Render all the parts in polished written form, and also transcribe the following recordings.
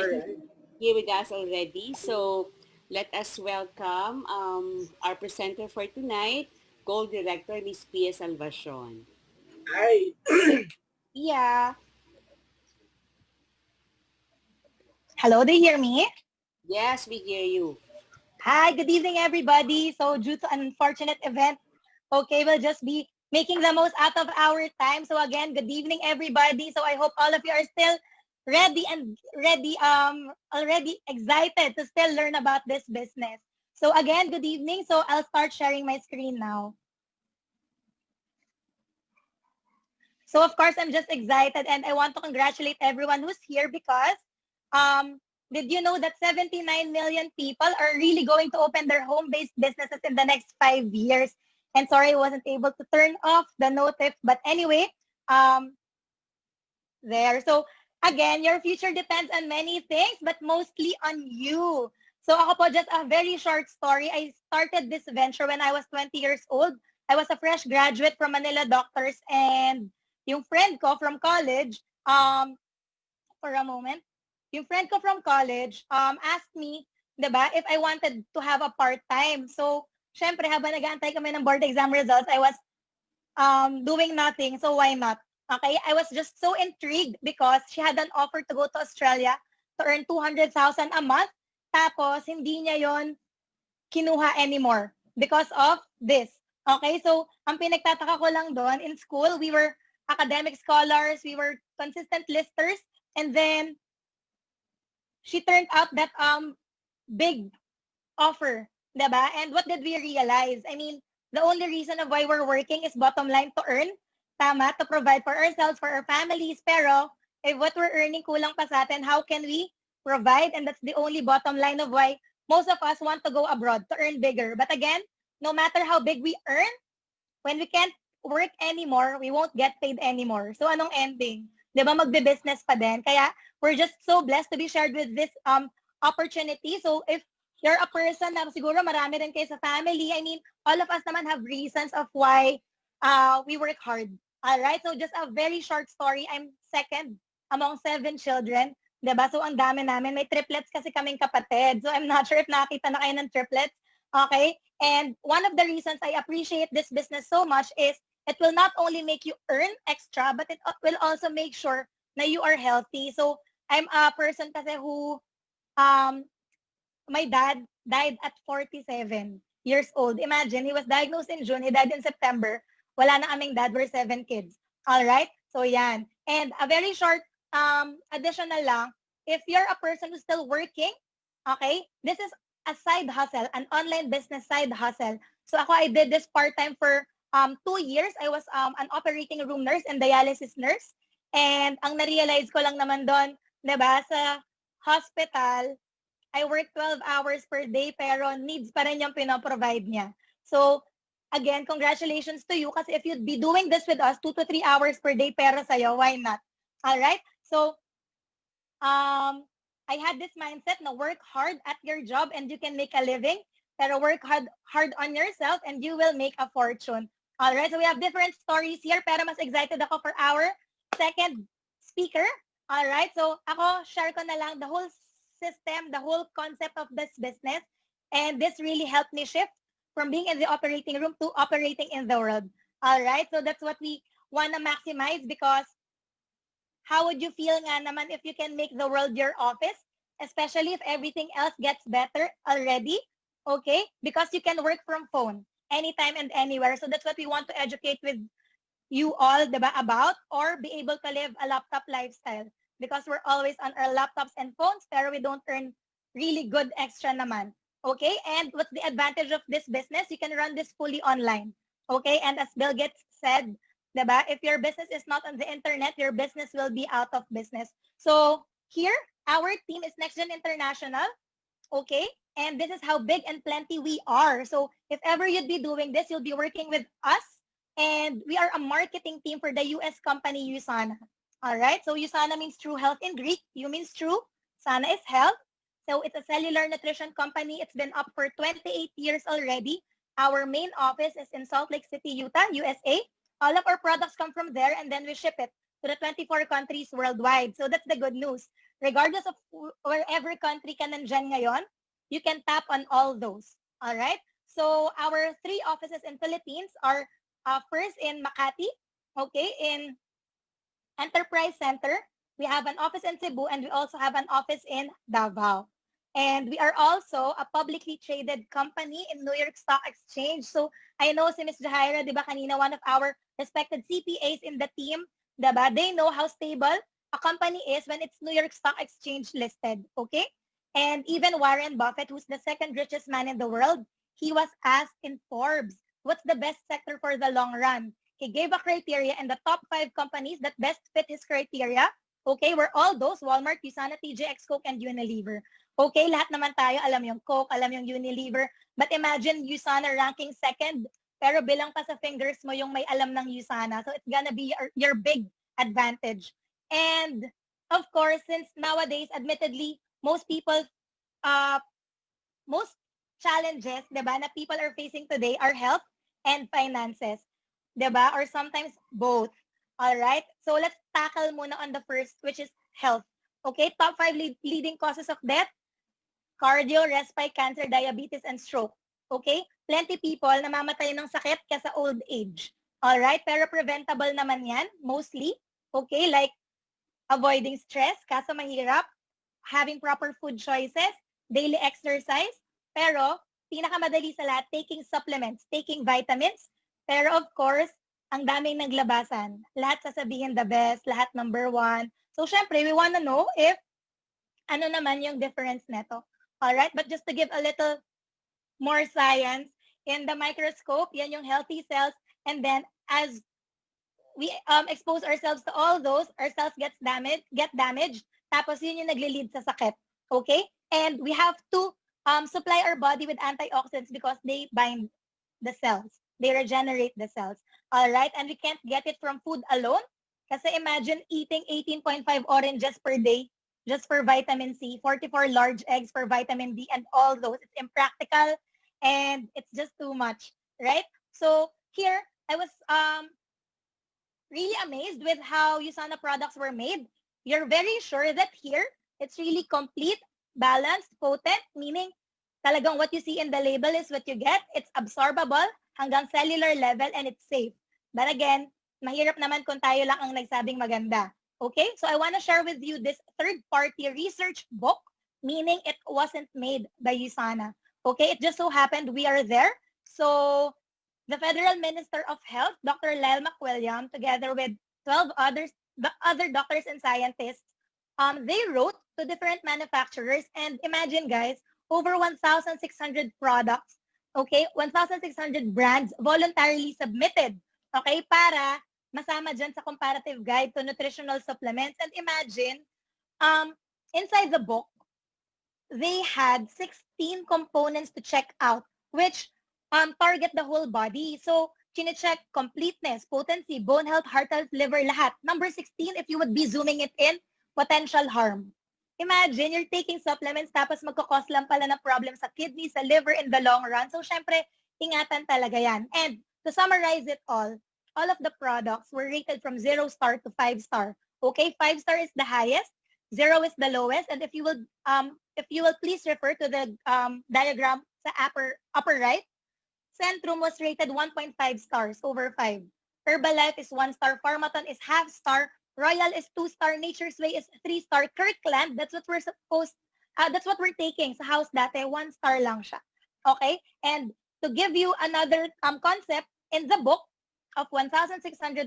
I think right. here with us already. So let us welcome our presenter for tonight, Gold Director Miss Pia Salvacion. Hi. Yeah. Hello, do you hear me? Yes, we hear you. Hi, good evening, everybody. So due to an unfortunate event, okay, we'll just be making the most out of our time. So again, good evening, everybody. So I hope all of you are still already excited to still learn about this business. So again, good evening. So I'll start sharing my screen now. So of course, I'm just excited and I want to congratulate everyone who's here because um, did you know that 79 million people are really going to open their home-based businesses in the next 5 years? And sorry, I wasn't able to turn off the notif. But anyway, um, there. So again, your future depends on many things, but mostly on you. So ako po, just a very short story. I started this venture when I was 20 years old. I was a fresh graduate from Manila Doctors and yung friend ko from college, for a moment, yung friend ko from college asked me, 'di ba, if I wanted to have a part-time. So, syempre, habang nag-aantay kami ng board exam results, I was doing nothing, so why not? Okay, I was just so intrigued because she had an offer to go to Australia to earn 200,000 a month. Tapos, hindi niya yon kinuha anymore because of this. Okay, so ang pinagtataka ko lang doon, in school, we were academic scholars, we were consistent listers, and then she turned out that big offer, diba? And what did we realize? I mean, the only reason of why we're working is bottom line to earn, tama, to provide for ourselves, for our families. Pero if what we're earning kulang pa sa atin, how can we provide? And that's the only bottom line of why most of us want to go abroad to earn bigger. But again, no matter how big we earn, when we can't work anymore, we won't get paid anymore. So anong ending? 'Di ba magbe-business pa din? Kaya we're just so blessed to be shared with this opportunity. So if you're a person na siguro marami rin kayo sa family, I mean, all of us naman have reasons of why we work hard. All right? So just a very short story. I'm second among 7 children. 'Di ba? So ang dami namin. May triplets kasi kaming kapatid. So I'm not sure if nakita na kayo ng triplets. Okay? And one of the reasons I appreciate this business so much is it will not only make you earn extra, but it will also make sure na you are healthy. So I'm a person kasi who, um, my dad died at 47 years old. Imagine, he was diagnosed in June, he died in September. Wala na kaming dad, we're 7 kids. All right? So yan. And a very short additional lang, if you're a person who's still working, okay, this is a side hustle, an online business side hustle. So ako, I did this part-time for 2 years. I was an operating room nurse and dialysis nurse. And ang na-realize ko lang naman doon, 'di ba, sa hospital, I work 12 hours per day pero needs pa rin yung pinoprovide niya. So, again, congratulations to you kasi if you'd be doing this with us 2 to 3 hours per day pera sa'yo, why not? All right? So, I had this mindset na work hard at your job and you can make a living, pero work hard on yourself and you will make a fortune. All right? So, we have different stories here pero mas excited ako for our second speaker. All right? So, ako, share ko na lang the whole system, the whole concept of this business. And this really helped me shift from being in the operating room to operating in the world. All right? So that's what we want to maximize because how would you feel nga naman if you can make the world your office, especially if everything else gets better already, okay? Because you can work from phone anytime and anywhere. So that's what we want to educate with you all, diba, about, or be able to live a laptop lifestyle because we're always on our laptops and phones pero we don't earn really good extra naman. Okay? And what's the advantage of this business? You can run this fully online. Okay? And as Bill Gates said, diba, if your business is not on the internet, your business will be out of business. So here, our team is NextGen International. Okay? And this is how big and plenty we are. So if ever you'd be doing this, you'll be working with us. And we are a marketing team for the US company USANA. All right? So USANA means true health in Greek. U means true. Sana is health. So it's a cellular nutrition company. It's been up for 28 years already. Our main office is in Salt Lake City, Utah, USA. All of our products come from there and then we ship it to the 24 countries worldwide. So that's the good news. regardless of wherever country ka nandyan ngayon, you can tap on all those. All right? So our 3 offices in Philippines are first in Makati, okay, in Enterprise Center. We have an office in Cebu and we also have an office in Davao. And we are also a publicly traded company in New York Stock Exchange. So I know si Ms. Jahaira, di ba kanina, one of our respected CPAs in the team, di ba? They know how stable a company is when it's New York Stock Exchange listed, okay? And even Warren Buffett, who's the second richest man in the world, he was asked in Forbes, what's the best sector for the long run? He gave a criteria and the top 5 companies that best fit his criteria, okay, were all those: Walmart, USANA, TJX, Coke, and Unilever. Okay, lahat naman tayo, alam yung Coke, alam yung Unilever, but imagine USANA ranking second, pero bilang pa sa fingers mo yung may alam ng USANA. So it's gonna be your big advantage. And of course, since nowadays, admittedly, most people, uh, most challenges, di ba, na people are facing today are health and finances. 'Di ba? Or sometimes both. All right? So let's tackle muna on the first, which is health. Okay? Top 5 leading causes of death: cardio, respite, cancer, diabetes, and stroke. Okay? Plenty people namamatay ng sakit kasi old age. All right? Pero preventable naman yan, mostly. Okay? Like avoiding stress, kaso mahirap, having proper food choices, daily exercise, pero pinakamadali sa lahat, taking supplements, taking vitamins. Pero of course, ang daming naglabasan. Lahat sasabihin the best, lahat number 1. So syempre, we wanna know if ano naman yung difference neto. Alright, but just to give a little more science, in the microscope, yan yung healthy cells, and then as we expose ourselves to all those, our cells get damaged, tapos yun yung nagle-lead sa sakit. Okay? And we have to supply our body with antioxidants because they bind the cells. They regenerate the cells. All right? And we can't get it from food alone. Kasi imagine eating 18.5 oranges per day just for vitamin C, 44 large eggs for vitamin D, and all those. It's impractical and it's just too much, right? So here, I was really amazed with how USANA products were made. You're very sure that here, it's really complete, balanced, potent, meaning talagang what you see in the label is what you get. It's absorbable hanggang cellular level and it's safe. But again, mahirap naman kung tayo lang ang nagsabing maganda. Okay? So I want to share with you this third-party research book, meaning it wasn't made by USANA. Okay? It just so happened we are there. So the Federal Minister of Health, Dr. Lyle McWilliam, together with 12 other doctors and scientists, they wrote to different manufacturers, and imagine guys, over 1,600 products, okay, 1,600 brands voluntarily submitted, okay, para masama dyan sa comparative guide to nutritional supplements. And imagine, inside the book, they had 16 components to check out, which target the whole body. So, chine-check completeness, potency, bone health, heart health, liver, lahat. Number 16, if you would be zooming it in, potential harm. Imagine, you're taking supplements tapos magkakos lang pala ng problem sa kidney, sa liver in the long run. So, syempre, ingatan talaga yan. And to summarize it all of the products were rated from 0 star to 5 star. Okay, 5 star is the highest, 0 is the lowest, and if you will please refer to the diagram sa upper right, Centrum was rated 1.5 stars over 5. Herbalife is 1 star, Pharmaton is half star, Royal is 2 star, Nature's Way is 3 star, Kirkland, that's what we're taking sa house dati, 1 star lang siya. Okay? And to give you another concept, in the book of 1,600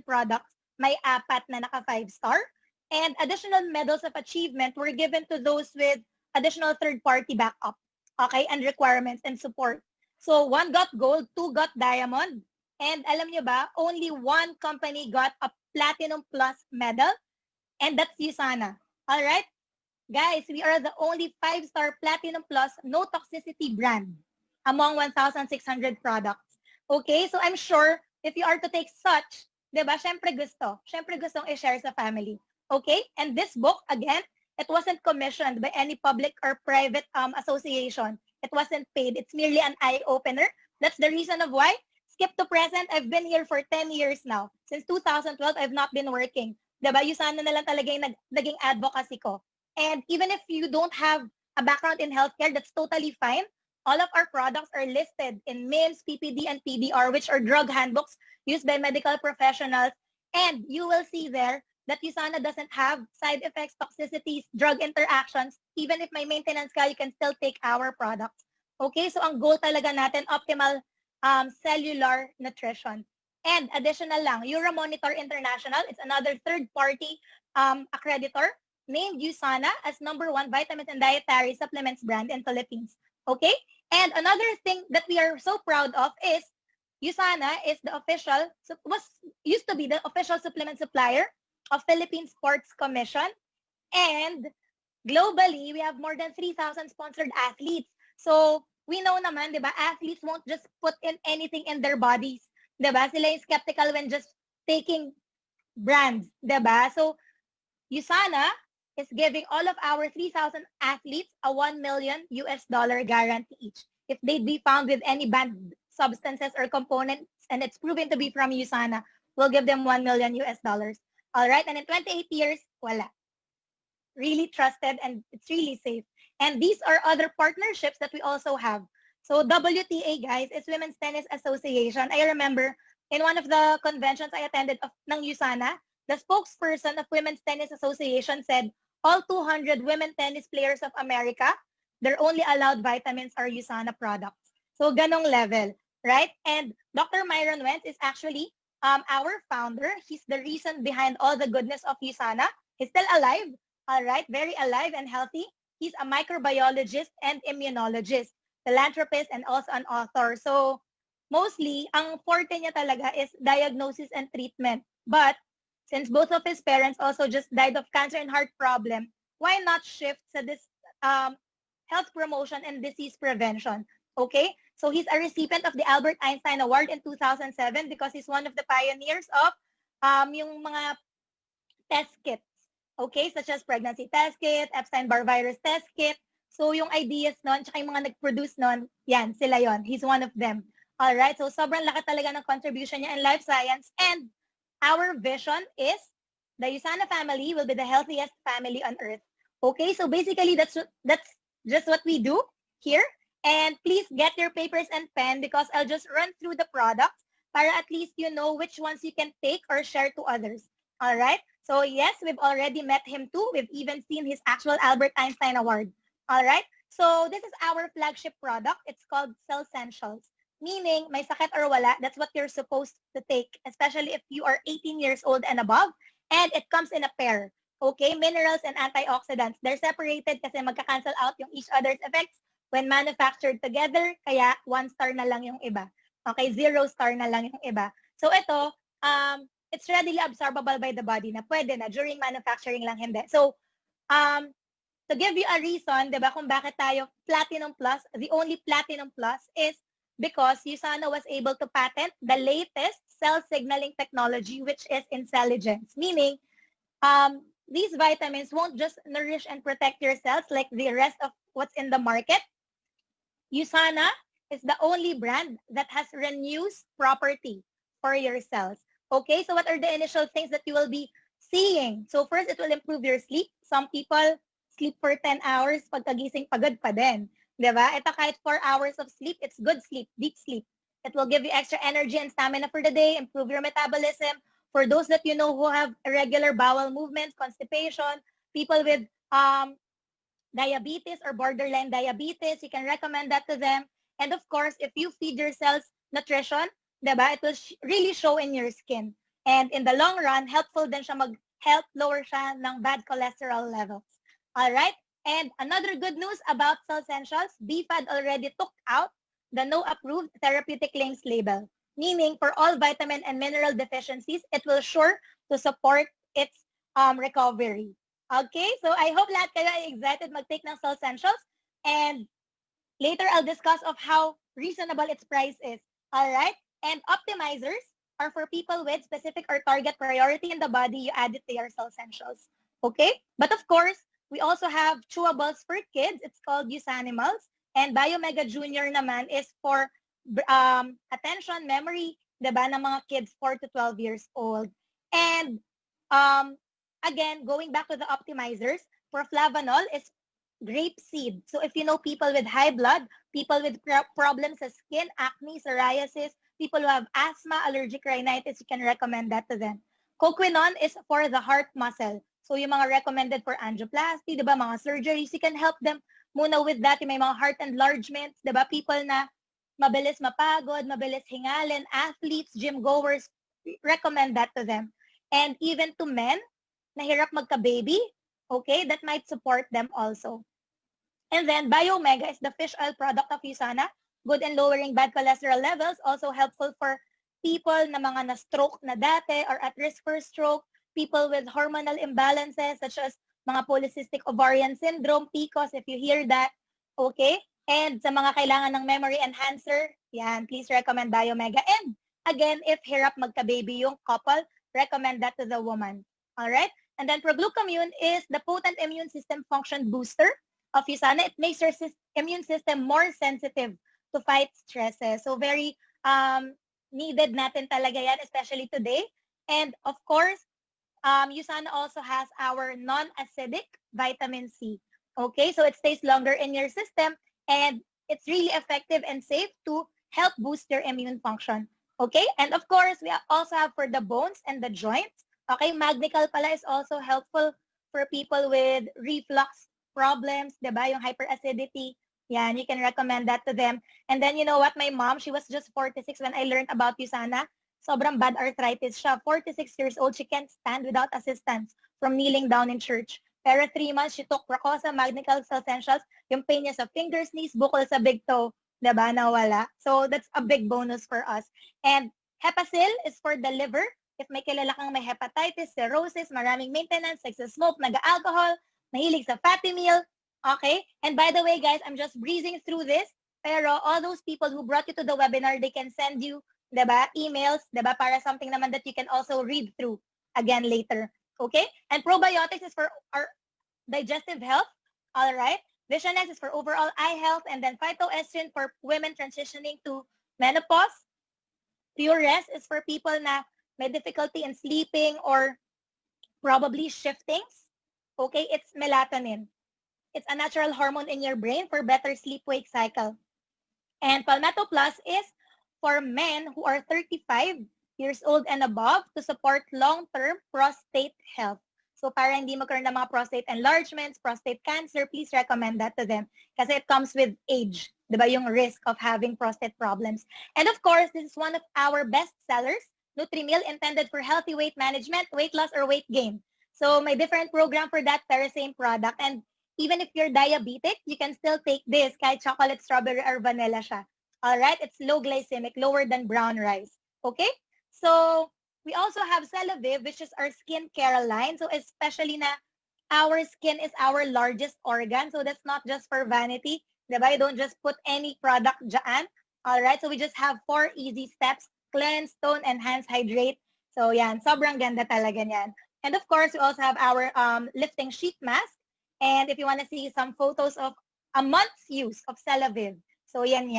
products, may 4 na naka 5 star, and additional medals of achievement were given to those with additional third-party backup, okay, and requirements and support. So 1 got gold, 2 got diamond, and alam niyo ba, only 1 company got a Platinum Plus medal, and that's USANA. All right? Guys, we are the only 5-star Platinum Plus no toxicity brand among 1,600 products. Okay? So I'm sure if you are to take such, diba, syempre gustong i-share sa family. Okay? And this book, again, it wasn't commissioned by any public or private association. It wasn't paid. It's merely an eye-opener. That's the reason of why, skip to present, I've been here for 10 years now. Since 2012, I've not been working. Diba? USANA na lang talaga yung naging advocacy ko. And even if you don't have a background in healthcare, that's totally fine. All of our products are listed in MIMS, PPD, and PDR, which are drug handbooks used by medical professionals. And you will see there that USANA doesn't have side effects, toxicities, drug interactions. Even if may maintenance ka, you can still take our products. Okay, so ang goal talaga natin, optimal cellular nutrition. And additional lang, Euromonitor International, it's another third-party accreditor, named USANA as #1 vitamins and dietary supplements brand in Philippines. Okay? And another thing that we are so proud of is USANA is the official, used to be the official supplement supplier of Philippine Sports Commission. And globally, we have more than 3,000 sponsored athletes. So, we know naman, di ba, athletes won't just put in anything in their bodies. Di ba? Sila yung skeptical when just taking brands. Di ba? So, USANA is giving all of our 3,000 athletes a $1 million guarantee each. If they'd be found with any banned substances or components and it's proven to be from USANA, we'll give them $1 million. All right? And in 28 years, wala. Really trusted and it's really safe. And these are other partnerships that we also have. So WTA, guys, is Women's Tennis Association. I remember in one of the conventions I attended ng USANA, the spokesperson of Women's Tennis Association said, all 200 women tennis players of America, their only allowed vitamins are USANA products. So ganong level, right? And Dr. Myron Wentz is actually our founder. He's the reason behind all the goodness of USANA. He's still alive, all right? Very alive and healthy. He's a microbiologist and immunologist, philanthropist, and also an author. So mostly, ang forte niya talaga is diagnosis and treatment. But since both of his parents also just died of cancer and heart problem, why not shift to this health promotion and disease prevention? Okay? So he's a recipient of the Albert Einstein Award in 2007 because he's one of the pioneers of yung mga test kits. Okay? Such as pregnancy test kit, Epstein-Barr virus test kit. So yung ideas nun, tsaka yung mga nag-produce nun, yan, sila yon. He's one of them. Alright? So sobrang laki talaga ng contribution niya in life science. And our vision is the USANA family will be the healthiest family on earth. Okay? So basically, that's just what we do here. And please get your papers and pen because I'll just run through the products para at least you know which ones you can take or share to others. All right? So yes, we've already met him too. We've even seen his actual Albert Einstein Award. All right? So this is our flagship product. It's called Cellsentials. Meaning, may sakit or wala, that's what you're supposed to take, especially if you are 18 years old and above. And it comes in a pair. Okay? Minerals and antioxidants. They're separated kasi magka-cancel out yung each other's effects when manufactured together, kaya 1 star na lang yung iba. Okay, 0 star na lang yung iba. So ito, it's readily absorbable by the body na pwede na during manufacturing lang hindi. So, to give you a reason, di ba, kung bakit tayo Platinum Plus, the only Platinum Plus is because USANA was able to patent the latest cell signaling technology, which is Intelligence. Meaning, these vitamins won't just nourish and protect your cells like the rest of what's in the market. USANA is the only brand that has renews property for your cells. Okay, so what are the initial things that you will be seeing? So first, it will improve your sleep. Some people sleep for 10 hours, pagkagising pagod pa din. Diba? Ito kahit 4 hours of sleep, it's good sleep, deep sleep. It will give you extra energy and stamina for the day, improve your metabolism. For those that you know who have irregular bowel movements, constipation, people with diabetes or borderline diabetes, you can recommend that to them. And of course, if you feed your cells nutrition, diba, it will really show in your skin. And in the long run, helpful din siya mag-help lower siya ng bad cholesterol levels. All right? And another good news about Cellsentials, BFAD already took out the no approved therapeutic claims label. Meaning, for all vitamin and mineral deficiencies, it will sure to support its recovery. Okay, so I hope lahat kayo ay excited mag-take ng Cellsentials. And later, I'll discuss of how reasonable its price is. All right? And optimizers are for people with specific or target priority in the body. You add it to your Cellsentials. Okay? But of course, we also have chewables for kids. It's called Usanimals. And Biomega Junior naman is for attention, memory, diba, ng mga kids 4 to 12 years old. And again, going back to the optimizers, Proflavanol is grape seed. So if you know people with high blood, people with problems sa skin, acne, psoriasis, people who have asthma, allergic rhinitis, you can recommend that to them. Coquinone is for the heart muscle. So yung mga recommended for angioplasty, di ba, mga surgeries, you can help them muna with that. Yung may mga heart enlargements, di ba, people na mabilis mapagod, mabilis hingalin, athletes, gym goers, recommend that to them. And even to men, nahirap magka-baby, okay, that might support them also. And then Biomega is the fish oil product of USANA, good in lowering bad cholesterol levels, also helpful for people na mga na-stroke na dati or at risk for stroke, people with hormonal imbalances such as mga polycystic ovarian syndrome, PCOS, if you hear that, okay? And sa mga kailangan ng memory enhancer, yan, please recommend Biomega. And again, if hirap magka-baby yung couple, recommend that to the woman. All right? And then Proglucamune is the potent immune system function booster of USANA. It makes your immune system more sensitive to fight stresses. So very needed natin talaga yan, especially today. And of course, USANA also has our non-acidic vitamin C. Okay, so it stays longer in your system and it's really effective and safe to help boost your immune function. Okay, and of course, we also have for the bones and the joints. Okay, Magnical pala is also helpful for people with reflux problems, diba? Yung hyperacidity. Yan, you can recommend that to them. And then, you know what? My mom, she was just 46 when I learned about USANA. Sobrang bad arthritis siya. 46 years old, she can't stand without assistance from kneeling down in church. Pero 3 months, she took Pracosa, Magnical Essentials, yung pain niya sa fingers, knees, bukol sa big toe, diba? Nawala. So, that's a big bonus for us. And Hepasil is for the liver. If may kilala kang may hepatitis, cirrhosis, maraming maintenance, nagsa-smoke, nag-alcohol, mahilig sa fatty meal, okay? And by the way, guys, I'm just breezing through this, pero all those people who brought you to the webinar, they can send you, diba, emails, diba, para something naman that you can also read through again later, okay? And probiotics is for our digestive health, all right? Visionex is for overall eye health, and then phytoestrogen for women transitioning to menopause. Pure Rest is for people na may difficulty in sleeping or probably shiftings. Okay, it's melatonin. It's a natural hormone in your brain for better sleep-wake cycle. And Palmetto Plus is for men who are 35 years old and above to support long-term prostate health. So para hindi magkaroon ng mga prostate enlargements, prostate cancer, please recommend that to them kasi it comes with age, di ba, yung risk of having prostate problems. And of course, this is one of our best sellers, NutriMeal, intended for healthy weight management, weight loss, or weight gain. So may different program for that, pero same product. And even if you're diabetic, you can still take this kahit chocolate, strawberry, or vanilla siya. All right? It's low glycemic, lower than brown rice. Okay? So we also have Celaviv, which is our skincare line. So especially na our skin is our largest organ. So that's not just for vanity. Diba? You don't just put any product dyan. All right? So we just have 4 easy steps. Cleanse, tone, enhance, hydrate. So yan, sobrang ganda talaga yan. And of course, we also have our lifting sheet mask. And if you want to see some photos of a month's use of Celaviv, so yan.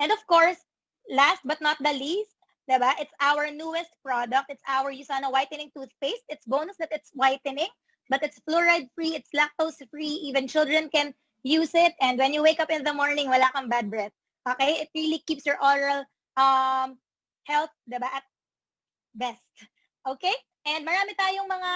And of course, last but not the least, diba? It's our newest product. It's our USANA whitening toothpaste. It's bonus that it's whitening, but it's fluoride-free, it's lactose-free. Even children can use it. And when you wake up in the morning, wala kang bad breath. Okay? It really keeps your oral health, diba, at best. Okay? And marami tayong mga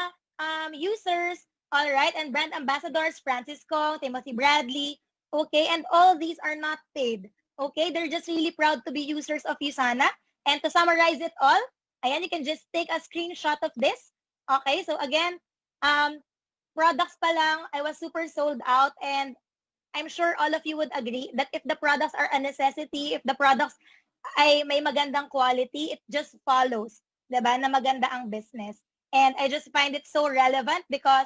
users, all right, and brand ambassadors, Francis Kong, Timothy Bradley, okay, and all these are not paid. Okay? They're just really proud to be users of USANA. And to summarize it all, ayan, you can just take a screenshot of this. Okay? So again, products pa lang, I was super sold out, and I'm sure all of you would agree that if the products are a necessity, if the products ay may magandang quality, it just follows, diba, na maganda ang business. And I just find it so relevant because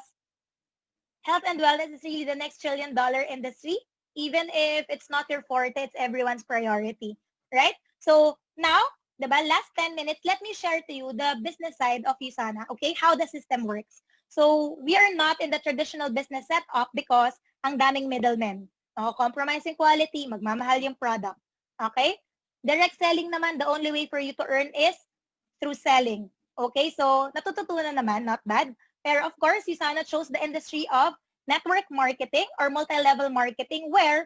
health and wellness is really the next $1 trillion industry. Even if it's not your forte, it's everyone's priority, right? So now, diba, last 10 minutes, let me share to you the business side of USANA, okay, how the system works. So we are not in the traditional business setup because ang daming middlemen. Compromising quality, magmamahal yung product. Okay? Direct selling naman, the only way for you to earn is through selling. Okay? So natututunan naman, not bad. Pero of course, Usana chose the industry of network marketing or multi-level marketing where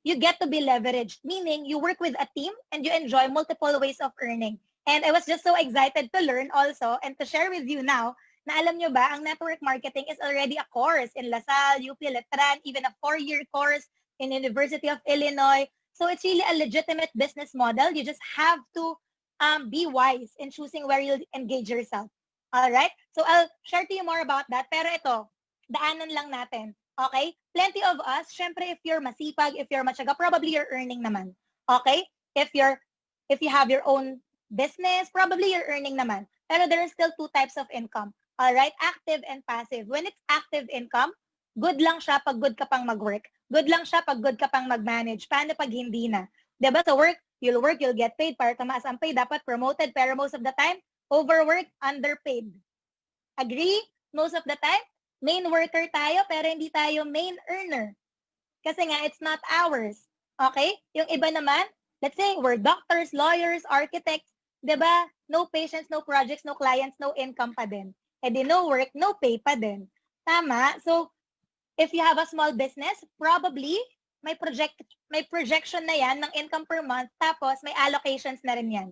you get to be leveraged, meaning you work with a team and you enjoy multiple ways of earning. And I was just so excited to learn also and to share with you now na alam nyo ba, ang network marketing is already a course in LaSalle, UP Letran, even a 4-year course in University of Illinois. So it's really a legitimate business model. You just have to be wise in choosing where you'll engage yourself. All right? So I'll share to you more about that. Pero ito, daanan lang natin. Okay? Plenty of us, syempre if you're masipag, if you're matyaga, probably you're earning naman. Okay? If you have your own business, probably you're earning naman. Pero there are still two types of income. Alright? Active and passive. When it's active income, good lang siya pag good ka pang mag-work. Good lang siya pag good ka pang mag-manage. Paano pag hindi na? Diba sa work, you'll get paid. Para tumaas ang pay, dapat promoted. Pero most of the time, overworked, underpaid. Agree? Most of the time, main worker tayo pero hindi tayo main earner. Kasi nga, it's not ours. Okay? Yung iba naman, let's say, we're doctors, lawyers, architects, diba? No patients, no projects, no clients, no income pa din. E di no work, no pay pa din. Tama? So, if you have a small business, probably may projection na yan ng income per month, tapos may allocations na rin yan.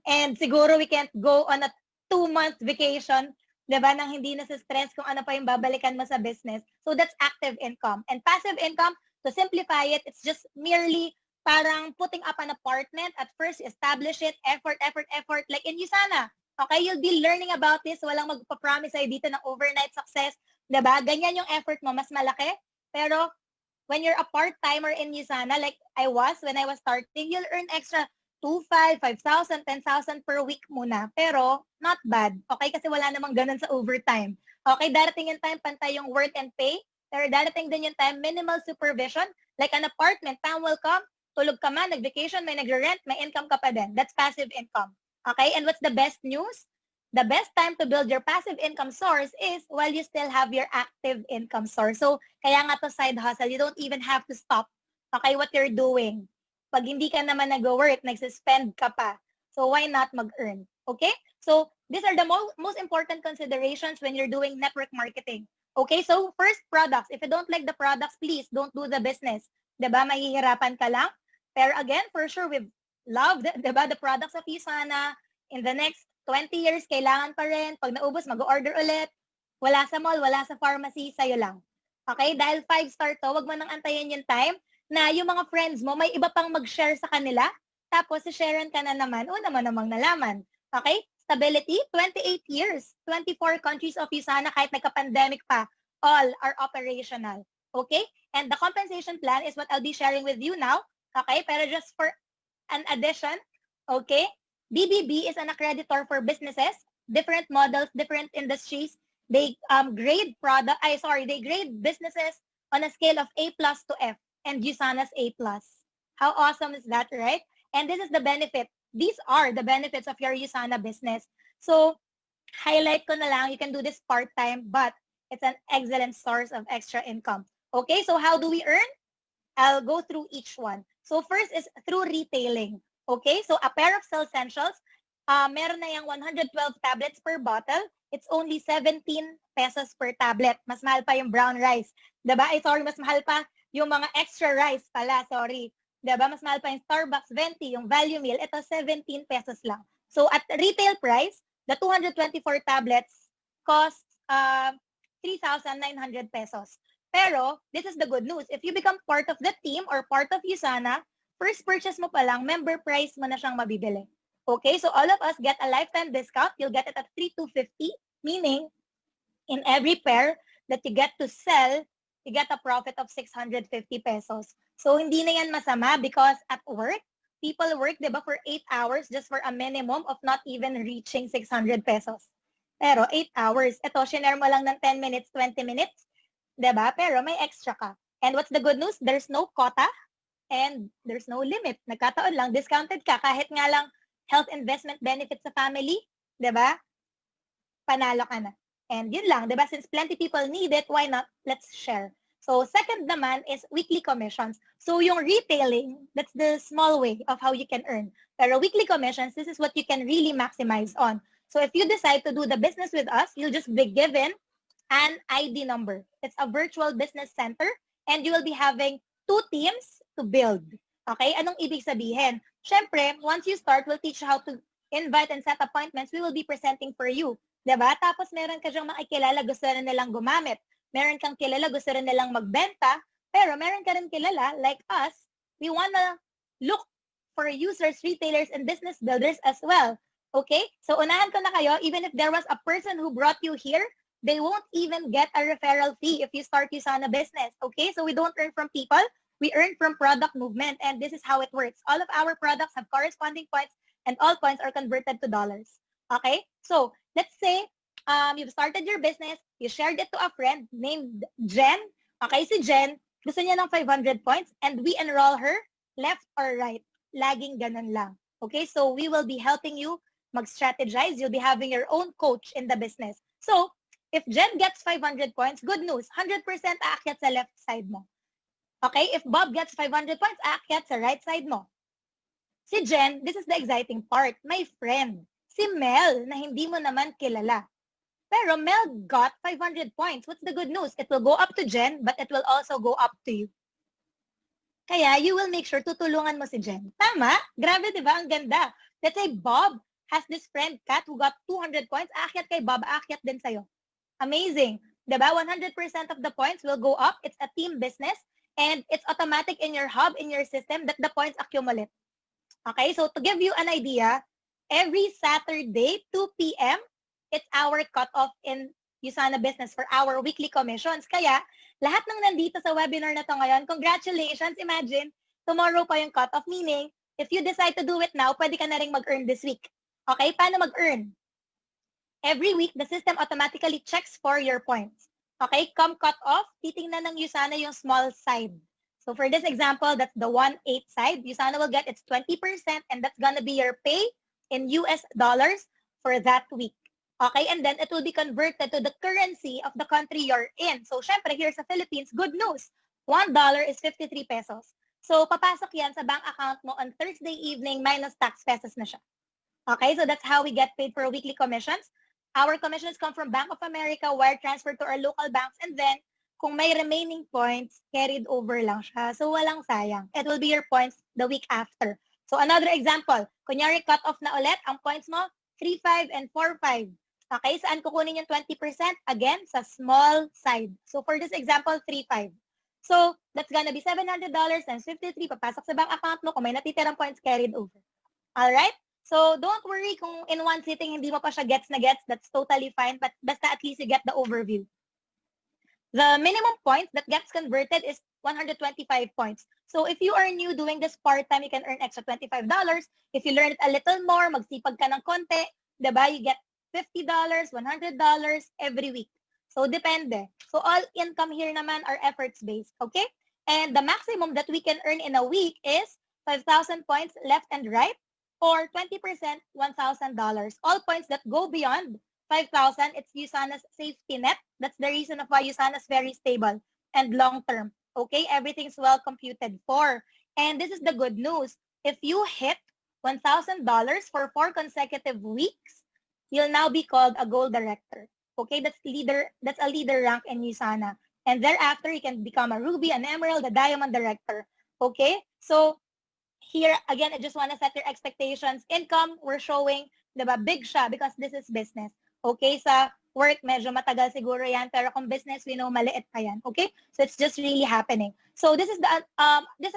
And siguro we can't go on a 2-month vacation, diba, nang hindi na sa stress kung ano pa yung babalikan mo sa business. So that's active income. And passive income, to simplify it, it's just merely parang putting up an apartment. At first, establish it, effort. Like in Usana, okay, you'll be learning about this. Walang magpapromise sa'yo dito ng overnight success. Diba? Ganyan yung effort mo, mas malaki. Pero when you're a part-timer in Usana, like I was when I was starting, you'll earn extra 2,500, 5,000, 10,000 per week muna. Pero, not bad. Okay? Kasi wala namang ganun sa overtime. Okay? Darating yung time, pantay yung work and pay. Pero darating din yung time, minimal supervision. Like an apartment, time will come, tulog ka man, nag-vacation, may nagre-rent, may income ka pa din. That's passive income. Okay? And what's the best news? The best time to build your passive income source is while you still have your active income source. So, kaya nga to side hustle, you don't even have to stop. Okay? What you're doing. Pag hindi ka naman nag-work, nag-suspend ka pa. So, why not mag-earn? Okay? So, these are the most important considerations when you're doing network marketing. Okay? So, first, products. If you don't like the products, please don't do the business. Diba? Mahihirapan ka lang. Pero again, for sure, we've loved, diba, the products of Usana. In the next 20 years, kailangan pa rin. Pag naubos, mag-order ulit. Wala sa mall, wala sa pharmacy, sa'yo lang. Okay? Dahil 5-star to, wag mo nang antayin yung time na yung mga friends mo, may iba pang mag-share sa kanila, tapos si-sharean ka na naman, una mo namang nalaman. Okay? Stability, 28 years, 24 countries of Usana, kahit nagka-pandemic pa, all are operational. Okay? And the compensation plan is what I'll be sharing with you now. Okay? Pero just for an addition, okay? BBB is an accreditor for businesses, different models, different industries. They grade they grade businesses on a scale of A+ to F. And Usana's A+. How awesome is that, right? And this is the benefit. These are the benefits of your Usana business. So, highlight ko na lang, you can do this part-time, but it's an excellent source of extra income. Okay, so how do we earn? I'll go through each one. So, first is through retailing. Okay, so a pair of Cellsentials, meron na yung 112 tablets per bottle. It's only 17 pesos per tablet. Mas mahal pa yung brown rice. Diba? Mas mahal pa yung mga extra rice pala, sorry. Diba? Mas mahal pa yung Starbucks venti, yung value meal. Ito, 17 pesos lang. So, at retail price, the 224 tablets cost 3,900 pesos. Pero, this is the good news. If you become part of the team or part of Usana, first purchase mo pa lang, member price mo na siyang mabibili. Okay? So, all of us get a lifetime discount. You'll get it at 3,250, meaning, in every pair that you get to sell, you get a profit of 650 pesos. So, hindi na yan masama because at work, people work, di ba, for 8 hours just for a minimum of not even reaching 600 pesos. Pero 8 hours. Ito, shinare mo lang ng 10 minutes, 20 minutes, di ba? Pero may extra ka. And what's the good news? There's no quota and there's no limit. Nagkataon lang, discounted ka. Kahit nga lang health investment benefits sa family, di ba? Panalo ka na. And yun lang, diba? Since plenty people need it, why not? Let's share. So, second naman is weekly commissions. So, yung retailing, that's the small way of how you can earn. Pero weekly commissions, this is what you can really maximize on. So if you decide to do the business with us, you'll just be given an ID number. It's a virtual business center and you will be having 2 teams to build. Okay? Anong ibig sabihin? Syempre, once you start, we'll teach you how to invite and set appointments. We will be presenting for you. Diba? Tapos meron ka dyang makikilala, gusto rin nilang gumamit. Meron kang kilala, gusto rin nilang magbenta. Pero meron ka rin kilala, like us, we wanna look for users, retailers, and business builders as well. Okay? So unahan ko na kayo, even if there was a person who brought you here, they won't even get a referral fee if you start Usana business. Okay? So we don't earn from people. We earn from product movement. And this is how it works. All of our products have corresponding points and all points are converted to dollars. Okay? So let's say you've started your business, you shared it to a friend named Jen. Okay, si Jen, gusto niya ng 500 points and we enroll her left or right. Laging ganun lang. Okay? So we will be helping you mag-strategize. You'll be having your own coach in the business. So if Jen gets 500 points, good news, 100% aakyat sa left side mo. Okay? If Bob gets 500 points, aakyat sa right side mo. Si Jen, this is the exciting part, my friend. Si Mel, na hindi mo naman kilala. Pero Mel got 500 points. What's the good news? It will go up to Jen, but it will also go up to you. Kaya you will make sure tutulungan mo si Jen. Tama? Grabe, di ba? Ang ganda. Let's say Bob has this friend, Kat, who got 200 points. Aakyat kay Bob, aakyat din sa'yo. Amazing. Diba? 100% of the points will go up. It's a team business and it's automatic in your hub, in your system that the points accumulate. Okay? So to give you an idea, every Saturday, 2 p.m., it's our cutoff in Usana Business for our weekly commissions. Kaya lahat ng nandito sa webinar na to ngayon, congratulations. Imagine, tomorrow pa yung cutoff. Meaning, if you decide to do it now, pwede ka na rin mag-earn this week. Okay? Paano mag-earn? Every week, the system automatically checks for your points. Okay, come cut off, titingnan ng Usana yung small side. So for this example, that's the 1/8 side. Usana will get its 20% and that's gonna be your pay in US dollars for that week. Okay, and then it will be converted to the currency of the country you're in. So syempre, here sa Philippines, good news. $1 is 53 pesos. So papasok yan sa bank account mo on Thursday evening minus tax pesos na siya. Okay, so that's how we get paid for weekly commissions. Our commissions come from Bank of America, wire transfer to our local banks, and then kung may remaining points, carried over lang siya. So walang sayang. It will be your points the week after. So another example, kunyari cut off na ulit, ang points mo, 3.5 and 4.5. Okay, saan kukunin yung 20%? Again, sa small side. So for this example, 3.5. So that's gonna be $700 times 53, papasok sa bank account mo, kung may natitirang points, carried over. Alright? So don't worry kung in one sitting hindi mo pa siya gets na gets, that's totally fine, but basta at least you get the overview. The minimum points that gets converted is 125 points. So if you are new doing this part-time, you can earn extra $25. If you learn it a little more, magsipag ka ng konti, diba? You get $50, $100 every week. So depende. So all income here naman are efforts-based, okay? And the maximum that we can earn in a week is 5,000 points left and right, or 20%, $1,000. All points that go beyond 5,000, it's Usana's safety net. That's the reason of why Usana's very stable and long-term. Okay, everything's well computed for. And this is the good news. If you hit $1,000 for 4 consecutive weeks, you'll now be called a gold director. Okay, that's a leader rank in Usana. And thereafter, you can become a ruby, an emerald, a diamond director. Okay, so here, again, I just want to set your expectations. Income, we're showing, diba, big siya because this is business. Okay, sa work, medyo matagal siguro yan. Pero kung business, we know maliit pa yan. Okay? So it's just really happening. So this is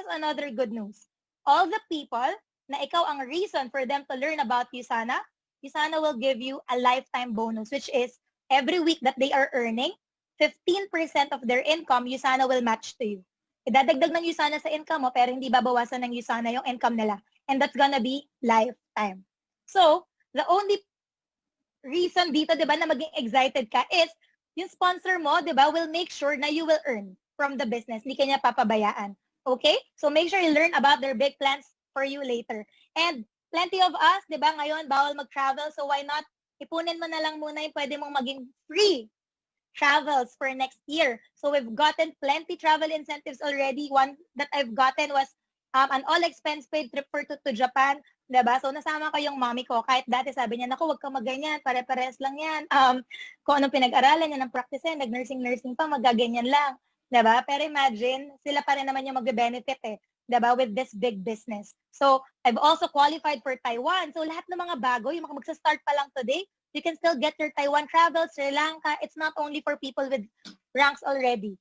another good news. All the people na ikaw ang reason for them to learn about Usana, Usana will give you a lifetime bonus, which is every week that they are earning, 15% of their income, Usana will match to you. Idadagdag ng Usana sa income mo, pero hindi babawasan ng Usana yung income nila. And that's gonna be lifetime. So, the only reason dito, di ba, na maging excited ka is yung sponsor mo, di ba, will make sure na you will earn from the business. Hindi kanya papabayaan. Okay? So, make sure you learn about their big plans for you later. And plenty of us, di ba, ngayon, bawal mag-travel. So, why not? Ipunin mo na lang muna yung pwede mong maging free travels for next year. So we've gotten plenty travel incentives already. One that I've gotten was an all expense paid trip to Japan, Diba? So, nasama ko yung mommy ko. Kahit dati sabi niya, naku, wag kang magganyan, pare-pares lang yan. Kung anong pinag-aralan niya ng practice yan, nag-nursing-nursing pa, magaganyan lang. Diba? Pero imagine, sila pa rin naman yung magbe-benefit eh. Diba? With this big business. So, I've also qualified for Taiwan. So, lahat ng mga bago, yung mga magsa-start pa lang today, you can still get your Taiwan travel, Sri Lanka. It's not only for people with ranks already.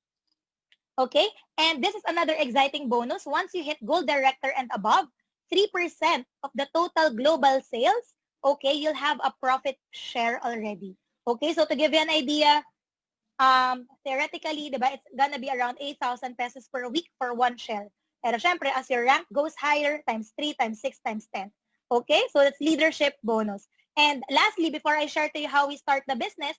Okay? And this is another exciting bonus. Once you hit Gold Director and above, 3% of the total global sales, okay, you'll have a profit share already. Okay, so to give you an idea, theoretically, diba, it's gonna be around 8,000 pesos per week for one share. Pero syempre, as your rank goes higher, times 3, times 6, times 10. Okay, so that's leadership bonus. And lastly, before I share to you how we start the business,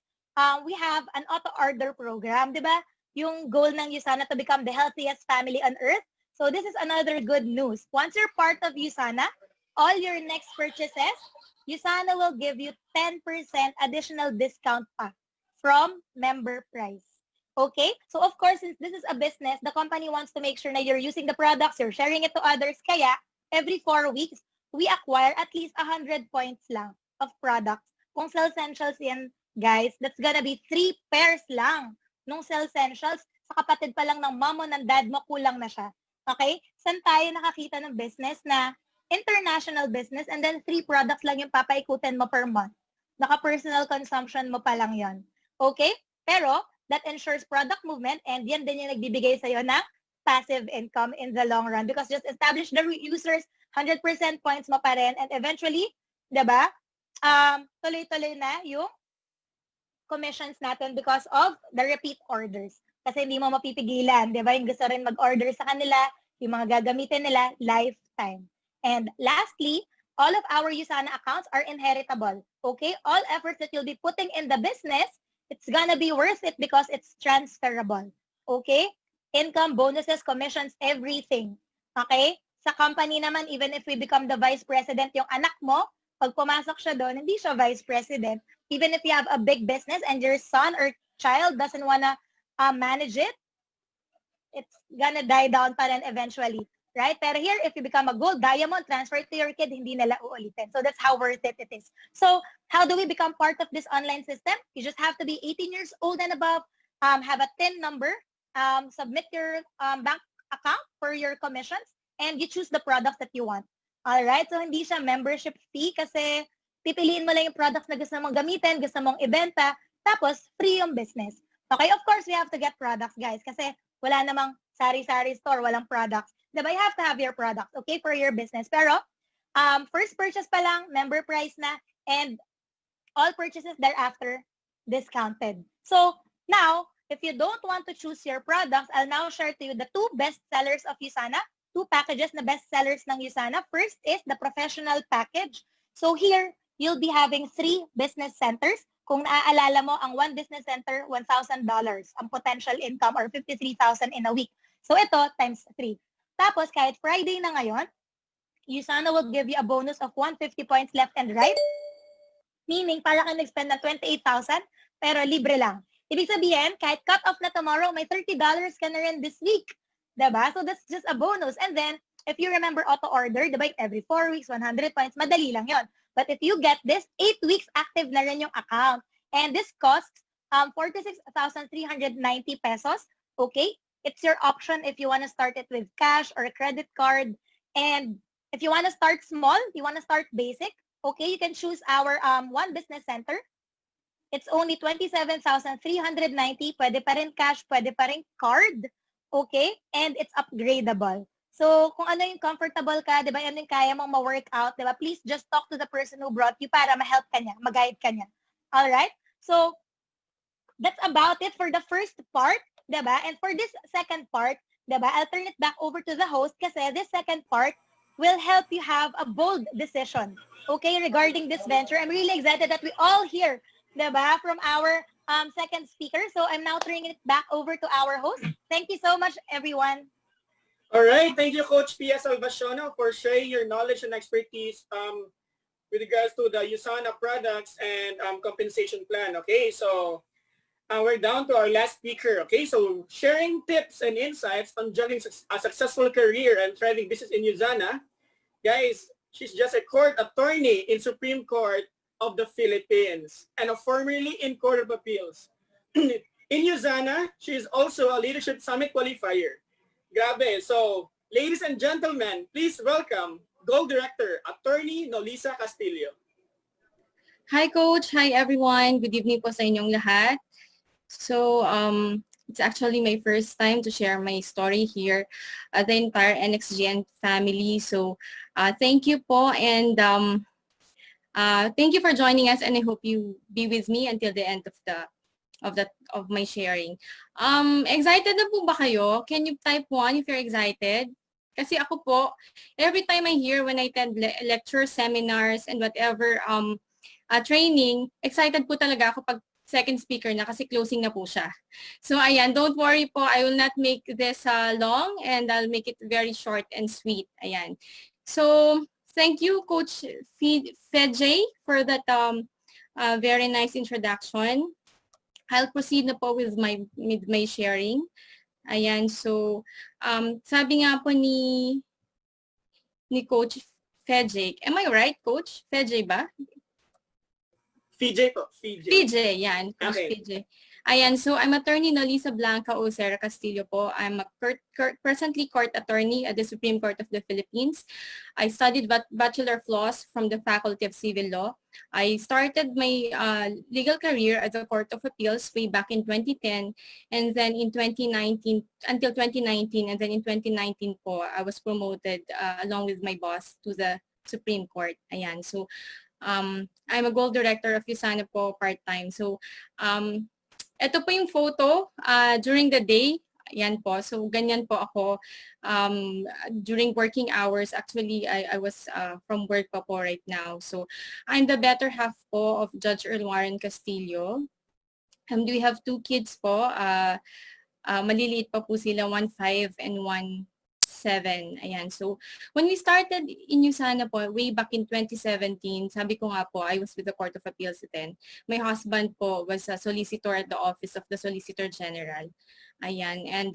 we have an auto-order program, diba? Yung goal ng USANA to become the healthiest family on earth. So this is another good news. Once you're part of USANA, all your next purchases, USANA will give you 10% additional discount pa from member price. Okay? So of course, since this is a business, the company wants to make sure na you're using the products, you're sharing it to others. Kaya, every 4 weeks, we acquire at least 100 points lang of products. Kung Cell Essentials yan, guys, that's gonna be 3 pairs lang nung Cell Essentials. Sa kapatid pa lang ng mom mo, ng dad mo, kulang na siya. Okay? Saan tayo nakakita ng business na international business and then 3 products lang yung papaikutin mo per month? Naka-personal consumption mo pa lang yon. Okay? Pero, that ensures product movement and yan din yung nagbibigay sa'yo ng passive income in the long run because just establish the users, 100% points mo pa rin and eventually, diba, tuloy-tuloy na yung commissions natin because of the repeat orders. Kasi hindi mo mapipigilan, di ba? Yung gusto rin mag-order sa kanila, yung mga gagamitin nila, lifetime. And lastly, all of our USANA accounts are inheritable. Okay? All efforts that you'll be putting in the business, it's gonna be worth it because it's transferable. Okay? Income, bonuses, commissions, everything. Okay? Sa company naman, even if we become the vice president, yung anak mo, pag pumasok siya doon, hindi siya vice president. Even if you have a big business and your son or child doesn't wanna manage it, it's gonna die down pa rin eventually. Right? Pero here, if you become a gold diamond, transfer it to your kid, hindi nila uulitin. So that's how worth it is. So how do we become part of this online system? You just have to be 18 years old and above, have a TIN number, submit your bank account for your commissions, and you choose the products that you want. Alright? So hindi siya membership fee kasi pipiliin mo lang yung products na gusto mong gamitin, gusto mong ibenta, tapos free yung business. Okay? Of course, we have to get products, guys, kasi wala namang sari-sari store, walang products. Diba? You have to have your products, okay, for your business. Pero, first purchase pa lang, member price na, and all purchases thereafter discounted. So, now, if you don't want to choose your products, I'll now share to you the 2 best sellers of USANA, 2 packages na best sellers ng USANA. First is the professional package. So here, you'll be having 3 business centers. Kung naaalala mo, ang 1 business center, $1,000 ang potential income or 53,000 in a week. So ito, times 3. Tapos, kahit Friday na ngayon, USANA will give you a bonus of 150 points left and right. Meaning, para kang nag-spend ng 28,000, pero libre lang. Ibig sabihin, kahit cut off na tomorrow, may $30 ka na rin this week. Diba? So, that's just a bonus. And then, if you remember auto-order, diba, every 4 weeks, 100 points, madali lang yon. But if you get this, 8 weeks active na rin yung account. And this costs 46,390 pesos. Okay? It's your option if you want to start it with cash or a credit card. And if you want to start small, you want to start basic, okay, you can choose our 1 business center. It's only 27,390. Pwede pa rin cash, pwede pa rin card. Okay? And it's upgradable. So, kung ano yung comfortable ka, di ba, ano yung kaya mong ma-workout, di ba, please just talk to the person who brought you para ma-help ka niya, mag-guide ka niya. Alright? So, that's about it for the first part, di ba? And for this second part, di ba, I'll turn it back over to the host kasi this second part will help you have a bold decision, okay, regarding this venture. I'm really excited that we all hear, di ba, from our second speaker. So I'm now turning it back over to our host. Thank you so much, everyone. All right. Thank you, Coach Pia Salvaciano, for sharing your knowledge and expertise with regards to the USANA products and compensation plan. Okay, so we're down to our last speaker. Okay, so sharing tips and insights on juggling a successful career and thriving business in USANA. Guys, She's just a court attorney in Supreme Court of the Philippines and formerly in Court of Appeals. In USANA, she is also a Leadership Summit qualifier. Grabe. So, ladies and gentlemen, please welcome Gold Director, Attorney Nolisa Castillo. Hi Coach, hi everyone. Good evening po sa inyong lahat. So, it's actually my first time to share my story here, the entire NXGN family. So, thank you po, and thank you for joining us, and I hope you be with me until the end of my sharing. Excited na po ba kayo? Can you type 1 if you're excited? Kasi ako po, every time I hear when I attend lectures, seminars, and whatever training, excited po talaga ako pag second speaker na kasi closing na po siya. So ayan, don't worry po, I will not make this long and I'll make it very short and sweet. Ayan. So thank you Coach Fedjay for that very nice introduction. I'll proceed na po with my sharing. Ayan, so sabi nga po ni Coach Fedjay, am I right Coach? Fedjay ba? PJ po. PJ. PJ, yan. Coach Okay. PJ. Ayan, so I'm Attorney Nolisa Blanca Ocera Castillo po. I'm a presently court attorney at the Supreme Court of the Philippines. I studied Bachelor of Laws from the Faculty of Civil Law. I started my legal career at the Court of Appeals way back in 2010, and then in 2019, until 2019, and then in 2019 po, I was promoted along with my boss to the Supreme Court. Ayan, so I'm a Gold Director of USANA po part-time. So, ito po yung photo during the day. Yan po. So, ganyan po ako during working hours. Actually, I was from work pa po right now. So, I'm the better half po of Judge Earl Warren Castillo. We have 2 kids po. Maliliit pa po sila, 1-5 and 1-7. Ayan. So, when we started in USANA po, way back in 2017, sabi ko nga po, I was with the Court of Appeals then. My husband po was a solicitor at the Office of the Solicitor General. Ayan. And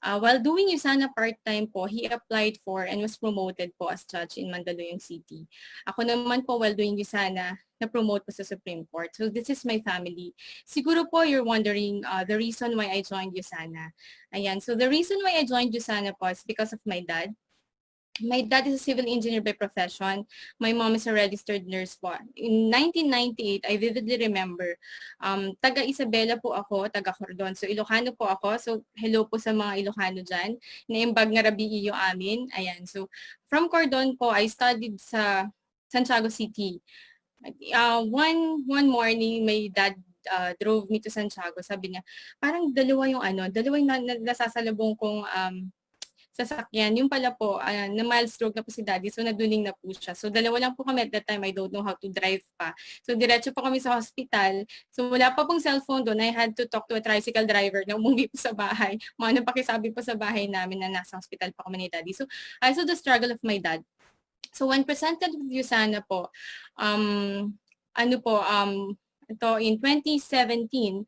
while doing USANA part-time po, he applied for and was promoted po as judge in Mandaluyong City. Ako naman po, while doing USANA, na-promote po sa Supreme Court. So this is my family. Siguro po you're wondering the reason why I joined USANA. Ayan. So the reason why I joined USANA po is because of my dad. My dad is a civil engineer by profession. My mom is a registered nurse po. In 1998, I vividly remember, taga Isabela po ako, taga Cordon. So Ilocano po ako. So hello po sa mga Ilocano dyan. Naimbag nga rabi iyo amin. Ayan. So from Cordon po, I studied sa Santiago City. One morning, my dad drove me to Santiago. Sabi niya, parang dalawa yung nasasalubong kong sasakyan. Yung pala po, na mild stroke na po si daddy, so naduling na po siya. So dalawa lang po kami at that time, I don't know how to drive pa. So diretso pa kami sa hospital. So wala pa pong cellphone doon, I had to talk to a tricycle driver na umuwi po sa bahay. Mga pakisabi po sa bahay namin na nasa hospital pa kami ni daddy. So I saw the struggle of my dad. So when presented with USANA po, ito in 2017,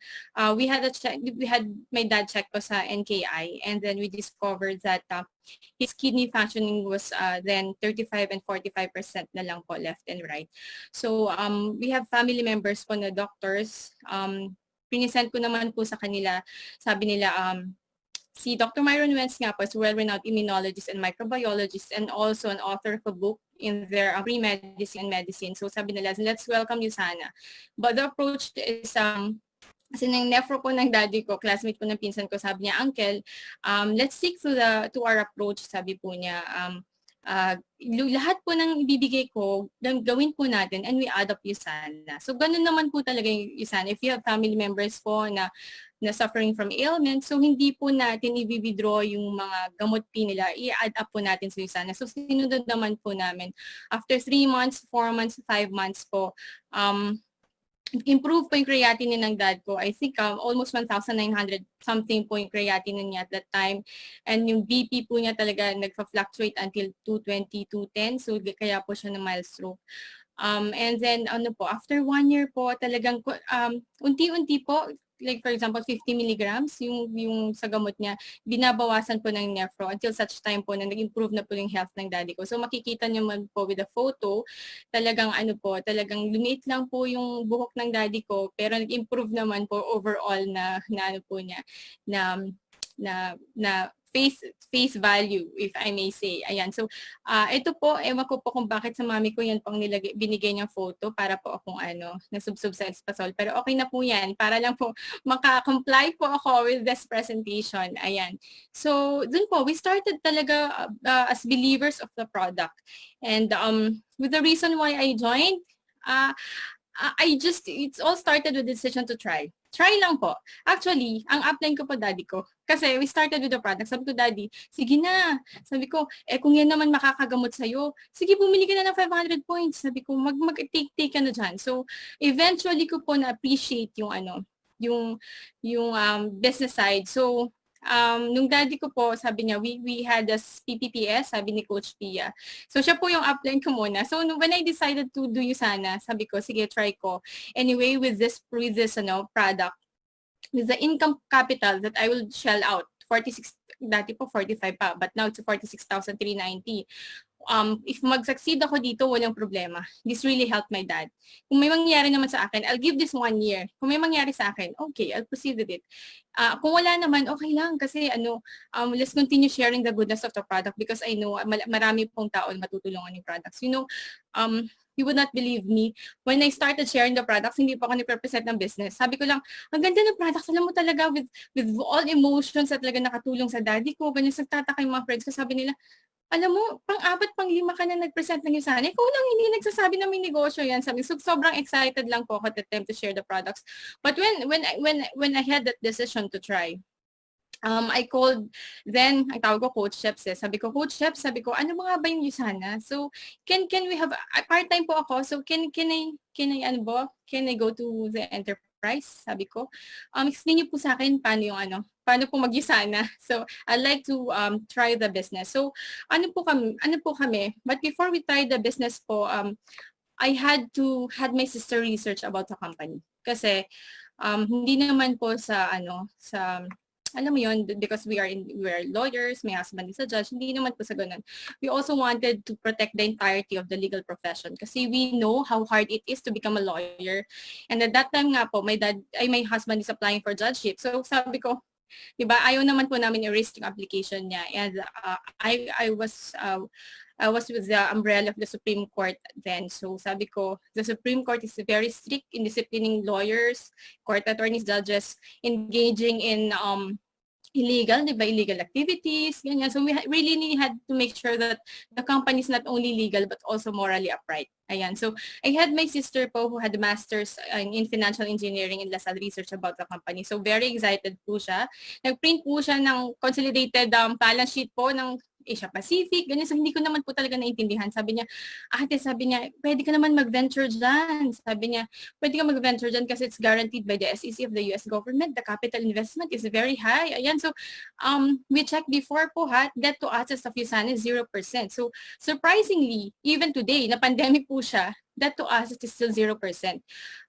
we had my dad check po sa NKI, and then we discovered that his kidney functioning was then 35 and 45% na lang po left and right. So we have family members po na doctors. Pinisend ko naman po sa kanila, sabi nila, si Dr. Myron Wentz nga po is a well-renowned immunologist and microbiologist and also an author of a book in their pre-medicine and medicine. So sabi nila, let's welcome USANA. But the approach is, kasi ng nephro ko ng daddy ko, classmate ko ng pinsan ko, sabi niya, Uncle, let's stick to our approach, sabi po niya. Lahat po ng ibibigay ko, gawin po natin and we adopt USANA. So ganun naman po talaga yung USANA. If you have family members po na suffering from ailment, so hindi po natin i-withdraw yung mga gamot nila, i-add up po natin sa USANA. So sinunod naman po namin. After 3 months, 4 months, 5 months po, improve po yung creatinine ng dad ko. I think almost 1,900 something po yung creatinine niya at that time. And yung BP po niya talaga nagpa-fluctuate until 220, 210. So kaya po siya na mild stroke. And then after 1 year po, talagang unti-unti po, like for example 50 milligrams yung sa gamot niya, binabawasan po ng nephro until such time po na nag-improve na po yung health ng daddy ko. So makikita niyo man po with the photo, talagang talagang lumiit lang po yung buhok ng daddy ko, pero nag-improve naman po overall na ano po niya, na face value, if I may say. Ayan. So, ito po, ewan ko po kung bakit sa mami ko yan pang binigay niyang photo para po akong nasubsob sa Espasol. Pero okay na po yan. Para lang po maka-comply po ako with this presentation. Ayan. So, dun po, we started talaga as believers of the product. And with the reason why I joined, it's all started with the decision to try. Try lang po. Actually, ang upline ko po daddy ko. Kasi we started with the product. Sabi ko, daddy, sige na. Sabi ko, kung yan naman makakagamot sa'yo, sige, bumili ka na ng 500 points. Sabi ko, mag-take ka na dyan. So, eventually ko po na-appreciate yung business side. So, nung daddy ko po, sabi niya, we had this PPPS, sabi ni Coach Pia. So, siya po yung upline ko muna. So, when I decided to do Usana, sabi ko, sige, try ko. Anyway, with this product, with the income capital that I will shell out, 46, dati po 45 pa, but now it's 46,390. If mag-succeed ako dito, walang problema. This really helped my dad. Kung may mangyari naman sa akin, I'll give this 1 year. Kung may mangyari sa akin, okay, I'll proceed with it. Kung wala naman, okay lang. Kasi let's continue sharing the goodness of the product because I know marami pong tao na matutulungan yung products. You would not believe me. When I started sharing the products, hindi pa ako nag-represent ng business. Sabi ko lang, ang ganda ng products. Alam mo talaga, with all emotions at talaga nakatulong sa daddy ko. Ganyan, nagtataka yung mga friends ko. Sabi nila, alam mo, pang-apat, pang-lima ka na nag-present ng Usana. Ikaw lang hindi nagsasabi na may negosyo yan. Sabi, so, sobrang excited lang po ako at the time to share the products. But when I had that decision to try, I called then, ang tawag ko Coach Sheps Sabi ko, Coach Sheps, sabi ko, ano mga ba yung Usana? So, can we have, part-time po ako, so can I go to the enterprise? Sabi ko, explain niyo po sa akin paano po mag-Usana. So, I'd like to try the business. So, ano po kami, but before we try the business po, I had my sister research about the company. Kasi, hindi naman po alam mo yun, because we are lawyers, my husband is a judge, hindi naman po sa ganun. We also wanted to protect the entirety of the legal profession kasi we know how hard it is to become a lawyer. And at that time nga po, my husband is applying for judgeship. So sabi ko, diba, ayaw naman po namin i-risk yung application niya. And I was with the umbrella of the Supreme Court then. So sabi ko, the Supreme Court is very strict in disciplining lawyers, court attorneys, judges, engaging in illegal activities, ganyan. So we really had to make sure that the company is not only legal but also morally upright. Ayan. So I had my sister po who had a master's in financial engineering in LaSalle research about the company. So very excited po siya. Nag-print po siya ng consolidated balance sheet po ng Asia Pacific, ganyan. So, hindi ko naman po talaga naintindihan. Sabi niya, pwede ka naman mag-venture dyan. Sabi niya, pwede ka mag-venture dyan kasi it's guaranteed by the SEC of the US government. The capital investment is very high. Ayan. So, we checked before po debt to assets of Usana is 0%. So, surprisingly, even today, na pandemic po siya, debt to assets is still 0%.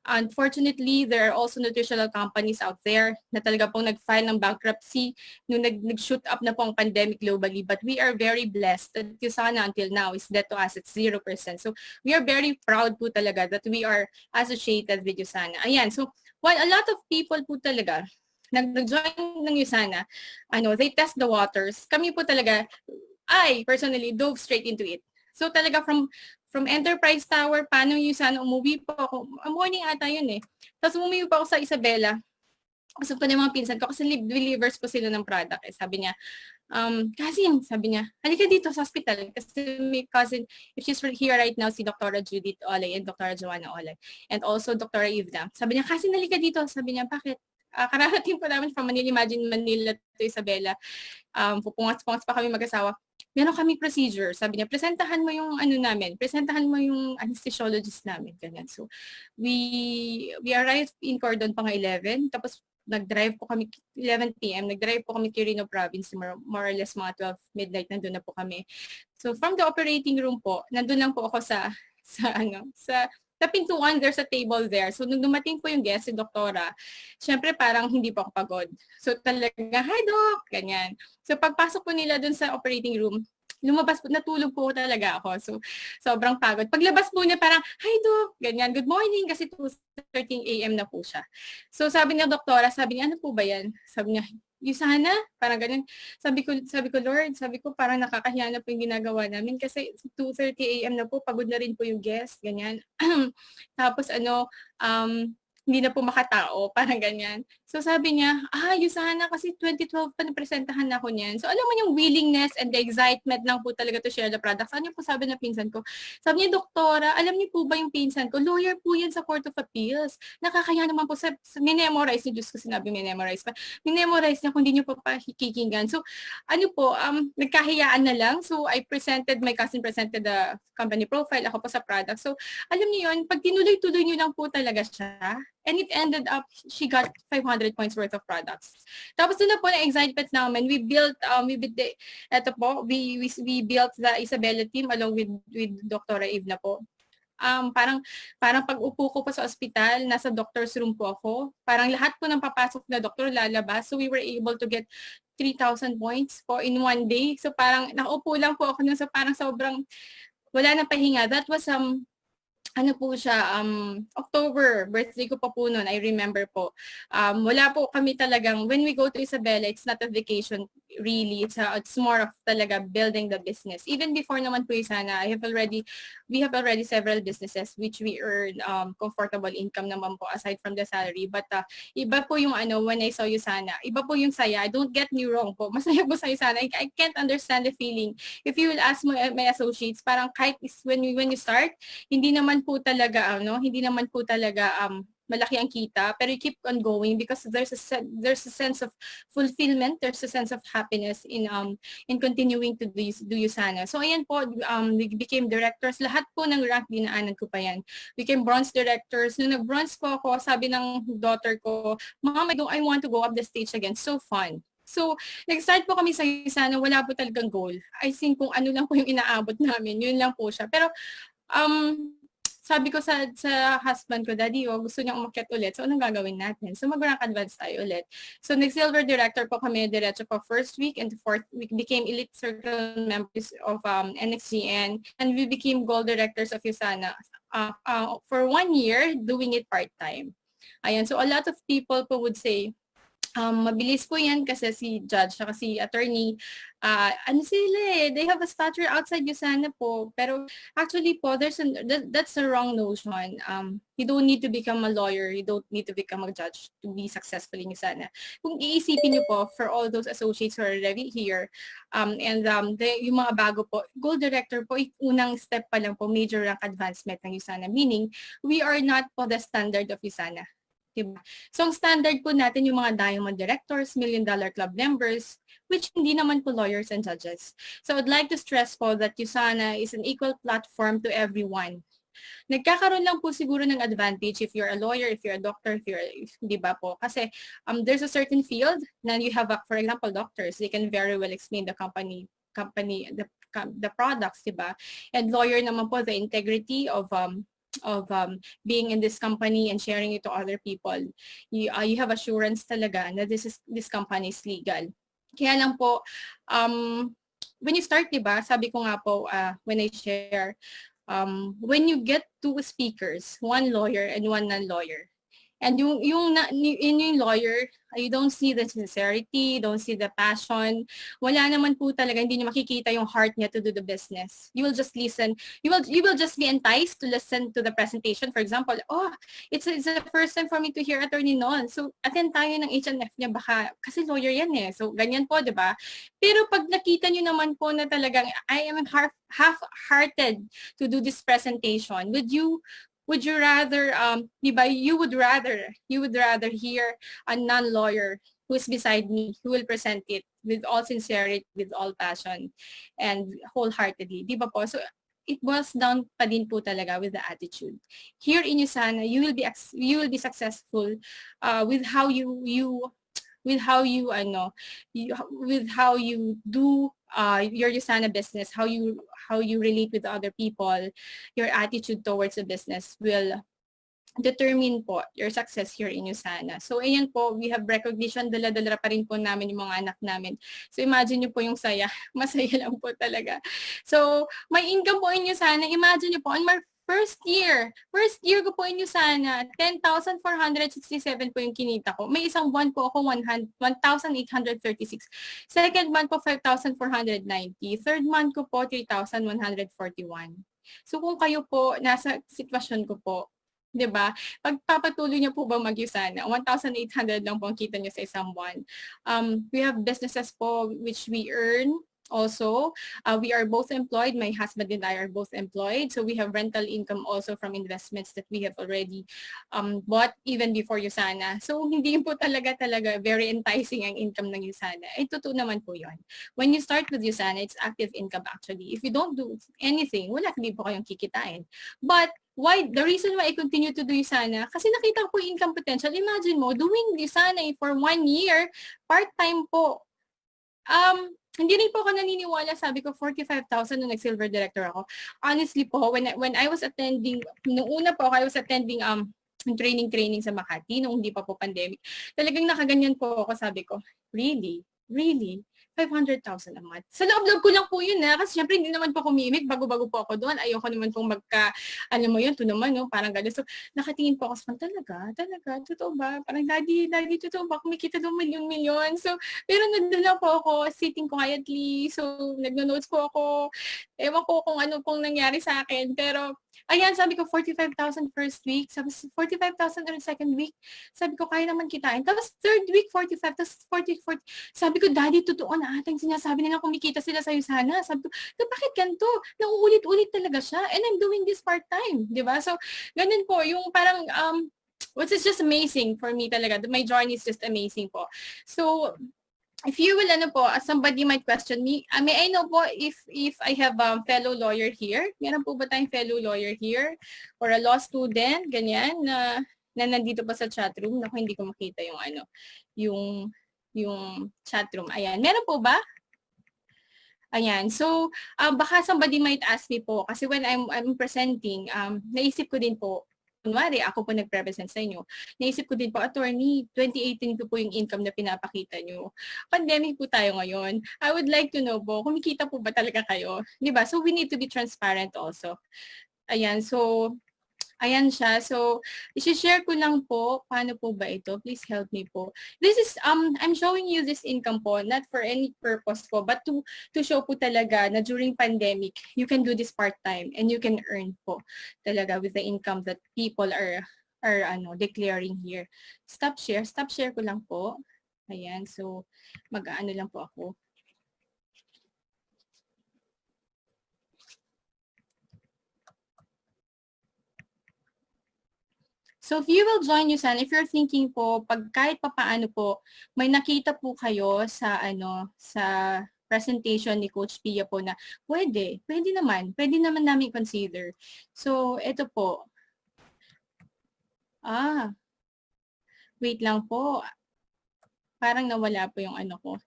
Unfortunately, there are also nutritional companies out there na talaga pong nag-file ng bankruptcy nung nag-shoot up na po ang pandemic globally. But we are very blessed that Usana until now is debt to assets 0%. So we are very proud po talaga that we are associated with Usana. Ayan, so while a lot of people po talaga nag-join ng Usana, they test the waters. Kami po talaga, I personally dove straight into it. So talaga from Enterprise Tower, paano yung Usana, umuwi po ako. Morning ata yun eh. Tapos umuwi po ako sa Isabela. Kasi po ng mga pinsan ko, kasi believers po sila ng product. Sabi niya, sabi niya, halika dito sa hospital. Kasi may cousin, if she's here right now, si Dr. Judith Olay and Dr. Joanna Olay. And also Dr. Ivna. Sabi niya, kasi halika dito. Sabi niya, bakit? Kararating po namin from Manila, imagine Manila to Isabela. Pupungas pa kami mag-asawa. Meron kami procedure. Sabi niya, presentahan mo yung presentahan mo yung anesthesiologist namin. Ganyan. So, we arrived in Cordon pang 11. Tapos, nag-drive po kami, 11 p.m., nag-drive po kami Quirino Province, more or less mga 12 midnight, nandun na po kami. So, from the operating room po, nandun lang po ako sa sa pintuan, there's a table there. So, nung dumating po yung guest, si doktora, syempre parang hindi po ako pagod. So, talaga, hi doc, ganyan. So, pagpasok po nila dun sa operating room, lumabas po, natulog po talaga ako. So, sobrang pagod. Paglabas po niya, parang, hi doc, ganyan, good morning, kasi 2:13 a.m. na po siya. So, sabi niya doktora, sabi niya, ano po ba yan? Sabi niya, Yusana, parang ganun. Sabi ko, Lord, sabi ko, parang nakakahiya na po yung ginagawa namin kasi 2:30 a.m. na po, pagod na rin po yung guest, ganyan. Tapos hindi na po makatao, parang ganyan. So sabi niya, Yusana, kasi 2012 pa napresentahan ako niyan. So alam mo yung willingness and the excitement lang po talaga to share the products. Ano po sabi ng pinsan ko? Sabi niya, doktora, alam niyo po ba yung pinsan ko? Lawyer po yan sa Court of Appeals. Nakakaya naman po sa minemorize niyo, Diyos ko sinabi minemorize pa. Minemorize niya kung hindi niyo pa pakikinggan. So nagkahiyaan na lang. So my cousin presented the company profile, ako po sa product. So alam niyo yun, pag tinuloy-tuloy niyo lang po talaga siya, and it ended up, she got 500 points worth of products. Tapos doon na po na excitement namin, we built the Isabela team along with Dr. Eve na po. Parang pag upo ko po sa ospital, nasa doctor's room po ako. Parang lahat po ng papasok na doktor lalabas. So we were able to get 3,000 points po in one day. So parang nakaupo lang po ako nun. So parang sobrang wala na pahinga. That was October, birthday ko pa po noon, I remember po. Wala po kami talagang, when we go to Isabela, it's not a vacation really, it's more of talaga building the business. Even before naman po Yusana, we have already several businesses which we earn comfortable income naman po aside from the salary. But iba po yung when I saw Yusana, iba po yung saya. Don't get me wrong po, masaya po sa Yusana. I can't understand the feeling. If you will ask my associates, parang kahit when you start, hindi naman po talaga malaki ang kita, pero you keep on going because there's a sense of fulfillment, there's a sense of happiness in continuing to do Yusana. So ayan po, we became directors, lahat po ng rank dinaanan ko pa yan. Became bronze directors. Nung nag-bronze po ako, sabi ng daughter ko, Mom, I want to go up the stage again. So fun. So, nag-start po kami sa Yusana, wala po talagang goal. I think kung ano lang po yung inaabot namin, yun lang po siya. Pero, sabi ko sa husband ko, Daddy, gusto niya umakyat ulit. So, anong gagawin natin? So, mag-rank advance tayo ulit. So, nag-silver director po kami diretso po first week, and the fourth week became elite circle members of NXGN, and we became gold directors of Yusana for 1 year, doing it part-time. Ayan, so a lot of people po would say, mabilis po yan kasi si judge at si attorney, they have a stature outside Yusana po. Pero actually po, that's a wrong notion. You don't need to become a lawyer, you don't need to become a judge to be successful in Yusana. Kung iisipin niyo po, for all those associates who are already here, yung mga bago po, gold director po, unang step pa lang po, major rank advancement ng Yusana. Meaning, we are not po the standard of Yusana. Diba? So, ang standard po natin yung mga diamond directors, $1 Million Club members, which hindi naman po lawyers and judges. So, I'd like to stress po that Yusana is an equal platform to everyone. Nagkakaroon lang po siguro ng advantage if you're a lawyer, if you're a doctor, di ba po? Kasi there's a certain field na you have, for example, doctors, they can very well explain the the products, di ba? And lawyer naman po, the integrity of being in this company and sharing it to other people. You have assurance talaga na this company is legal. Kaya lang po, when you start, diba, sabi ko nga po, when I share, when you get two speakers, one lawyer and one non-lawyer, and yung lawyer, you don't see the sincerity, don't see the passion. Wala naman po talaga, hindi niyo makikita yung heart niya to do the business. You will just listen. You will just be enticed to listen to the presentation. For example, it's the first time for me to hear Attorney Non. So, attend tayo ng H&F niya baka, kasi lawyer yan eh. So, ganyan po, di ba? Pero pag nakita niyo naman po na talagang, I am half-hearted to do this presentation, would you rather, diba, you would rather hear a non-lawyer who is beside me, who will present it with all sincerity, with all passion, and wholeheartedly. Diba po? So, it boils down pa din po talaga with the attitude. Here in Yusana, you will be successful with how you do your Usana business, how you relate with other people, your attitude towards the business will determine po your success here in Usana. So ayan po, we have recognition, dala-dala pa rin po namin yung mga anak namin. So imagine nyo po yung saya, masaya lang po talaga. So may income po in Usana, imagine nyo po, on my first year ko po in Usana, 10,467 po yung kinita ko. May isang buwan po ako 1,836. Second month po 5,490. Third month ko po 3,141. So kung kayo po nasa sitwasyon ko po, 'di ba? Pagpapatuloy niyo po ba mag-Usana, 1,800 lang po ang kita niyo sa isang buwan. We have businesses po which we earn also. We are both employed. My husband and I are both employed. So we have rental income also from investments that we have already bought even before Usana. So hindi po talaga very enticing ang income ng Usana. Totoo naman po yun. When you start with Usana, it's active income actually. If you don't do anything, wala hindi po kayong kikitain. But the reason why I continue to do Usana, kasi nakita ko yung income potential. Imagine mo, doing Usana for 1 year, part-time po. Hindi rin po ako naniniwala, sabi ko 45,000 nung nag-silver director ako. Honestly po, when I was attending, nung una po I was attending training sa Makati nung hindi pa po pandemic. Talagang nakaganyan po ako, sabi ko, really? 500,000 a month. Sa loob-loob ko lang po yun kasi syempre hindi naman po kumimik, bago-bago po ako doon. Ayoko naman pong alam mo yun, ito naman, no, parang gano'n. So, nakatingin po ako sa talaga, totoo ba? Parang daddy, totoo ba? Kumikita doon milyon-milyon. So, pero nandun lang po ako, sitting quietly. So, nagno-notes po ako. Ewan ko kung ano pong nangyari sa akin. Pero, ayan, sabi ko 45,000 first week. Sabi 45,000 rin second week. Sabi ko, kaya naman kitain. Tapos third week, 45. Tapos 40. Sabi ko, daddy, totoo na ata yung sinasabi nila kumikita sila sa Usana. Sabi ko, bakit ganito? Nauulit-ulit talaga siya. And I'm doing this part-time. Diba? So, ganun po. Yung parang, which is just amazing for me talaga. My journey is just amazing po. So, if you will, somebody might question me, may I know po if I have a fellow lawyer here? Meron po ba tayong fellow lawyer here? Or a law student, ganyan, na nandito pa sa chat room? Naku, hindi ko makita yung chat room. Ayan, meron po ba? Ayan, so baka somebody might ask me po, kasi when I'm presenting, naisip ko din po, kunwari, ako po nag-represent sa inyo. Naisip ko din po, attorney, 2018 po yung income na pinapakita nyo. Pandemic po tayo ngayon. I would like to know po, kumikita po ba talaga kayo? Diba? So, we need to be transparent also. Ayan, so, ayan siya. So, i-share ko lang po, paano po ba ito? Please help me po. This is, I'm showing you this income po, not for any purpose po, but to show po talaga na during pandemic, you can do this part-time and you can earn po talaga with the income that people are declaring here. Stop share ko lang po. Ayan, so, mag-ano lang po ako. So if you will join Usana, if you're thinking po, kahit papaano po, may nakita po kayo sa presentation ni Coach Pia po na pwede naman namin consider. So ito po. Wait lang po. Parang nawala po yung ko.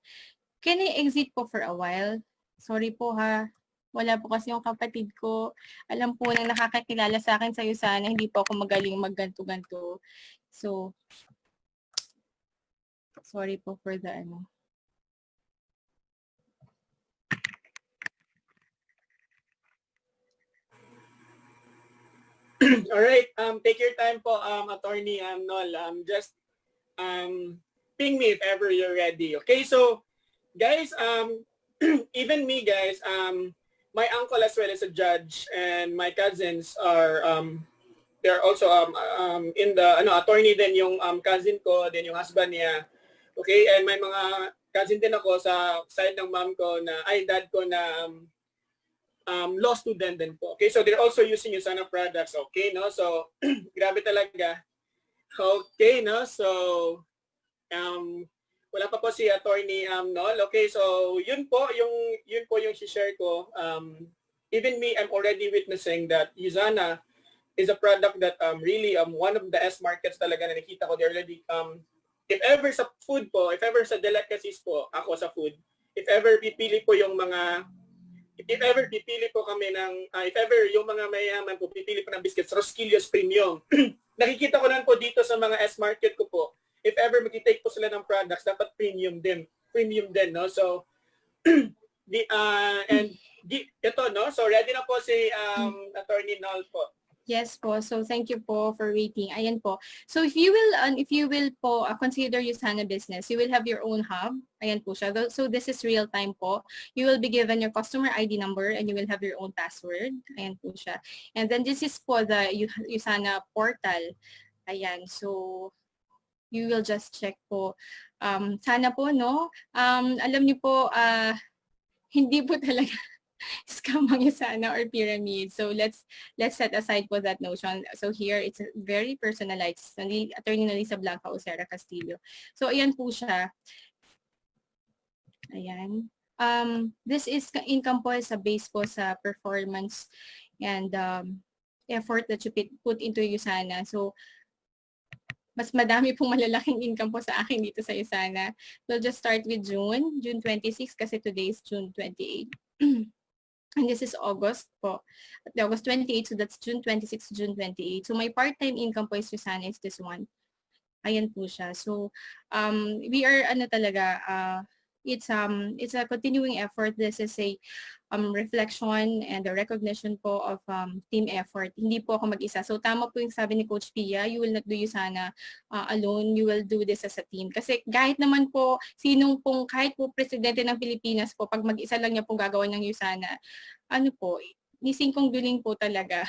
Can I exit po for a while? Sorry po ha. Wala po kasi yung kapatid ko. Alam po nang nakakakilala sa akin sa Usana, hindi po ako magaling magganto-ganto. So, sorry po for the All right. Take your time po, Attorney Nol. Just ping me if ever you're ready. Okay, so guys, even me, guys, my uncle as well is a judge, and my cousins are they're also in the attorney din yung cousin ko, then yung husband niya. Okay, and may mga cousin din ako sa side ng mom ko dad ko na law student din po. Okay, so they're also using Usana products. Okay, no? So grabe talaga. Okay, no? So wala pa po si Attorney Nol. Okay, so yun po yung share ko. Even me, I'm already witnessing that Usana is a product that really one of the S markets talaga na nakita ko. They already if ever sa food po, if ever sa delicacies po, ako sa food, if ever pipili po yung mga if ever pipili po kami ng if ever yung mga mayayaman po pipili po ng biscuits Rosquillos Premium. Nakikita ko naman po dito sa mga S-market ko po, if ever mag-take po sila ng products, dapat premium din, no? So ito, no? So ready na po si Attorney Nol po. Yes po. So thank you po for waiting. Ayan po. So if you will po consider Usana business, you will have your own hub. Ayan po siya. So this is real time po. You will be given your customer ID number and you will have your own password. Ayan po siya. And then this is po the Usana portal. Ayan. So you will just check po. Sana po, no? Alam niyo po, hindi po talaga scam ang Usana or pyramid. So let's set aside po that notion. So here it's very personalized. Attorney Nalisa Blanca Ocera Castillo. So ayan po siya. Ayan. This is income po sa base po sa performance and effort that you put into Usana. So mas madami pong malalaking income po sa akin dito sa Usana. We'll just start with June 26 kasi today is June 28. And this is August po. August 28, so that's June 26, June 28. So my part-time income po is Usana is this one. Ayan po siya. So we are it's a continuing effort. This is a reflection and a recognition po of team effort. Hindi po ako mag-isa. So tama po yung sabi ni Coach Pia, you will not do Usana alone. You will do this as a team. Kasi kahit naman po, kahit po presidente ng Pilipinas po, pag mag-isa lang niya pong gagawa ng Usana, ni Singkong Duling po talaga.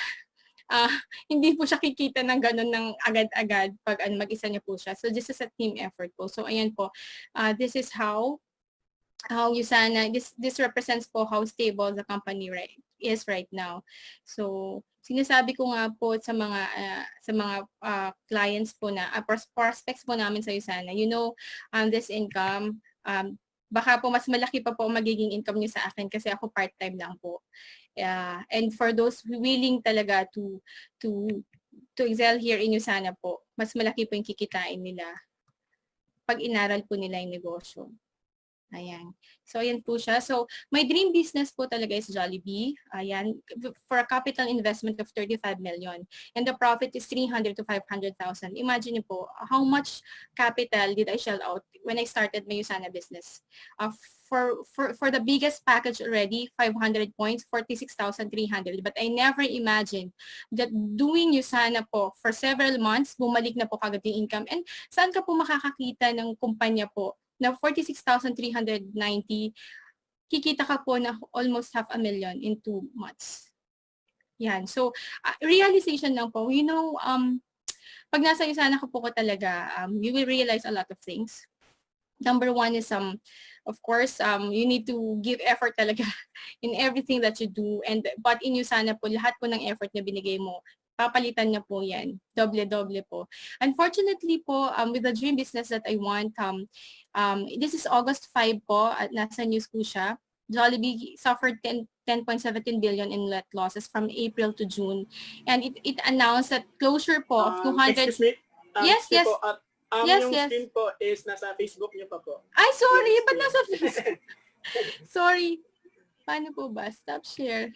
Hindi po siya kikita ng ganun ng agad-agad pag mag-isa niya po siya. So this is a team effort po. So ayan po, this is how Usana, this represents po how stable the company is right now. So sinasabi ko nga po sa mga clients po na prospects po namin sa Usana, this income, baka po mas malaki pa po magiging income niyo sa akin kasi ako part-time lang po. And for those willing talaga to excel here in Usana po, mas malaki po yung kikitain nila pag inaral po nila yung negosyo. Ayan. So, ayan po siya. So, my dream business po talaga is Jollibee. Ayan. For a capital investment of 35 million. And the profit is 300 to 500,000. Imagine niyo po, how much capital did I shell out when I started my Usana business? For the biggest package already, 500 points, 46,300. But I never imagined that doing Usana po for several months, bumalik na po kagad yung income. And saan ka po makakakita ng kumpanya po na 46,390, kikita ka po na almost 500,000 in 2 months. Yan. So, realization lang po, pag nasa Usana ka po talaga, you will realize a lot of things. Number one is, of course, you need to give effort talaga in everything that you do. But in Usana po, lahat po ng effort na binigay mo, papalitan niya po yan. Doble-doble po. Unfortunately po, with the dream business that I want, this is August 5 po, at nasa news po siya. Jollibee suffered 10.17 billion in net losses from April to June. And it announced that closure po of 200... Excuse me? Yes. Po, yung screen po is nasa Facebook niyo pa po. Ay, sorry! Ba't nasa Facebook? Sorry. Paano po ba? Stop share.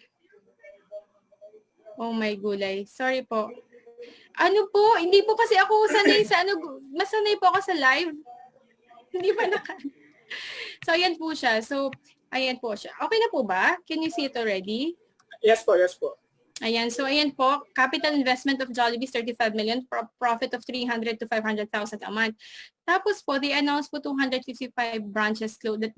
Oh my gulay. Sorry po. Hindi po kasi ako sanay sa mas sanay po ako sa live. Hindi pa So, ayan po siya. So, ayan po siya. Okay na po ba? Can you see it already? Yes po. Ayan. So, ayan po. Capital investment of Jollibee is 35 million. Profit of 300 to 500,000 a month. Tapos po, they announced po 255 branches that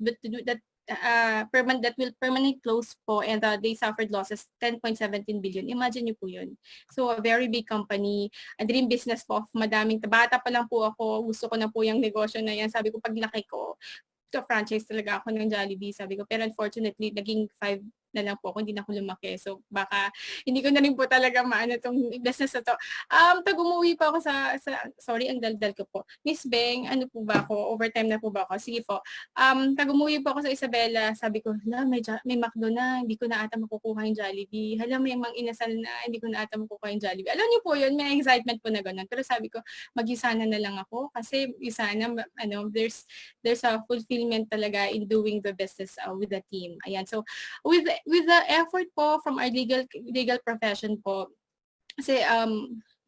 will permanently close po, and they suffered losses 10.17 billion. Imagine niyo po yun. So, a very big company, a dream business po of madaming, bata pa lang po ako, gusto ko na po yung negosyo na yan. Sabi ko, pag laki ko, franchise talaga ako ng Jollibee, sabi ko. Pero unfortunately, naging na lang po kung hindi na ako lumaki. So baka hindi ko na rin po talaga maano tong business na to. Pag umuwi pa ako sorry, ang daldal ko po. Miss Beng, ano po ba ako? Overtime na po ba ako? Sige po. Pag umuwi po ako sa Isabela, sabi ko, hala, may McDo na, hindi ko na ata makukuha yung Jollibee. Hala, may Mang Inasal na, hindi ko na ata makukuha yung Jollibee. Alam niyo po yun, may excitement po na ganun. Pero sabi ko, mag-Yusana na lang ako kasi Yusana, there's a fulfillment talaga in doing the business with the team. Ayan. So, with the effort po from our legal profession po, kasi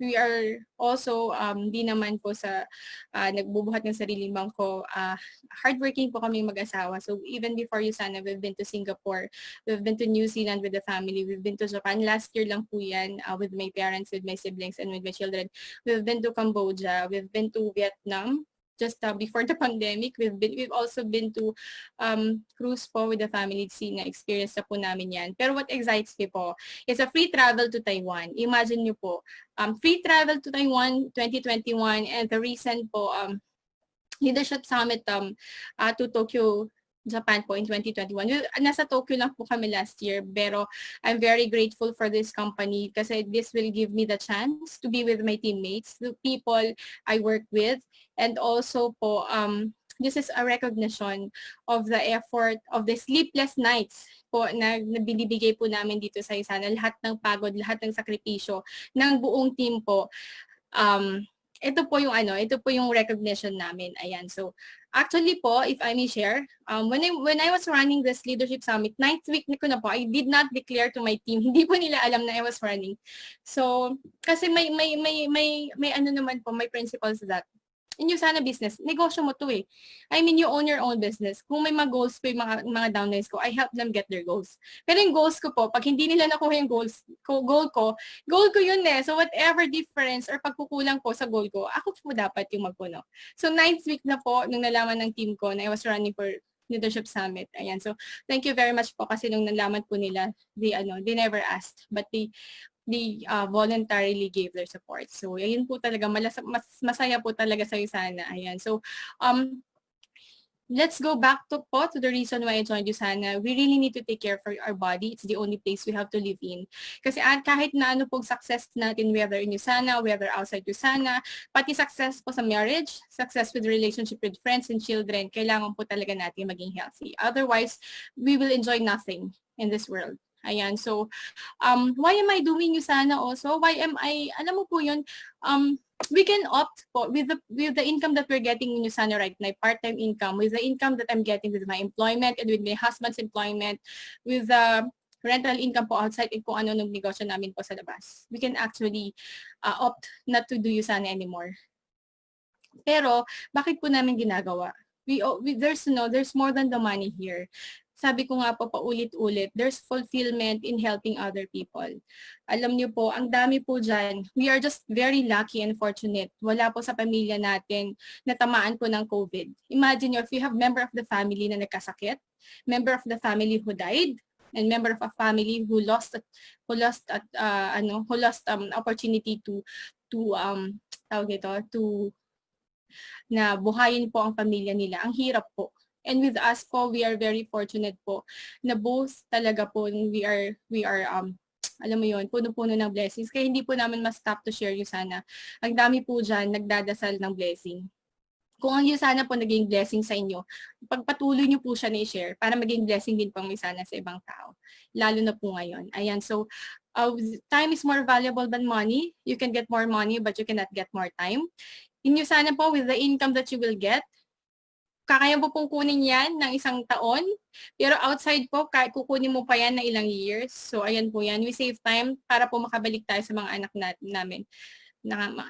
we are also di naman po sa nagbubuhat ng sariling bangko. Hardworking po kami mag-asawa. So even before Yusana, we've been to Singapore, we've been to New Zealand with the family, we've been to Japan. Last year lang po yan with my parents, with my siblings, and with my children. We've been to Cambodia, we've been to Vietnam. Just before the pandemic, we've also been to cruise po with the family. Na-experience na po namin yan. Pero what excites me po is a free travel to Taiwan. Imagine nyo po, free travel to Taiwan 2021, and the recent po leadership summit to Tokyo, Japan po in 2021. Nasa Tokyo lang po kami last year, pero I'm very grateful for this company kasi this will give me the chance to be with my teammates, the people I work with, and also po this is a recognition of the effort of the sleepless nights po na binibigay po namin dito sa Yusana, lahat ng pagod, lahat ng sakripisyo ng buong team po. Ito po yung recognition namin. Ayan. So, actually po, if I may share, when I was running this leadership summit, 9th week ko na po, I did not declare to my team. Hindi po nila alam na I was running. So, kasi may ano naman po, may principles that in Yusana business, negosyo mo to eh. I mean, you own your own business. Kung may mga goals po yung mga downlines ko, I help them get their goals. Pero yung goals ko po, pag hindi nila nakuha yung goal ko yun eh. So whatever difference or pagkukulang po sa goal ko, ako po dapat yung magpuno. So 9th week na po, nung nalaman ng team ko na I was running for Leadership Summit. Ayan. So thank you very much po kasi nung nalaman po nila, they never asked, but they voluntarily gave their support. So, ayun po talaga, mas masaya po talaga sa Yusana. Ayan. So, let's go back to the reason why I joined Yusana. We really need to take care for our body. It's the only place we have to live in. Kasi kahit na ano pong success natin, whether in Yusana, whether outside Yusana, pati success po sa marriage, success with relationship with friends and children, kailangan po talaga natin maging healthy. Otherwise, we will enjoy nothing in this world. Ayan, so, why am I doing Yusana also? Why am I, alam mo po yun, we can opt po with the income that we're getting in Yusana right now, part-time income, with the income that I'm getting with my employment and with my husband's employment, with the rental income po outside and kung ano nung negosyo namin po sa labas. We can actually opt not to do Yusana anymore. Pero, bakit po namin ginagawa? There's more than the money here. Sabi ko nga po paulit-ulit, there's fulfillment in helping other people. Alam niyo po, ang dami po dyan. We are just very lucky and fortunate. Wala po sa pamilya natin na tamaan po ng COVID. Imagine if you have member of the family na nagkasakit, member of the family who died, and member of a family who lost opportunity to na buhayin po ang pamilya nila. Ang hirap po. And with us po, we are very fortunate po na both talaga po we are alam mo yun, puno-puno ng blessings. Kaya hindi po namin ma-stop to share Yusana. Ang dami po dyan nagdadasal ng blessing. Kung ang Yusana po naging blessing sa inyo, pagpatuloy niyo po siya na i-share para maging blessing din pang Yusana sa ibang tao. Lalo na po ngayon. Ayan, so time is more valuable than money. You can get more money but you cannot get more time. In Yusana po, with the income that you will get, kakaya mo pong kunin yan ng isang taon, pero outside po, kukunin mo pa yan ng ilang years. So, ayan po yan. We save time para po makabalik tayo sa mga anak namin.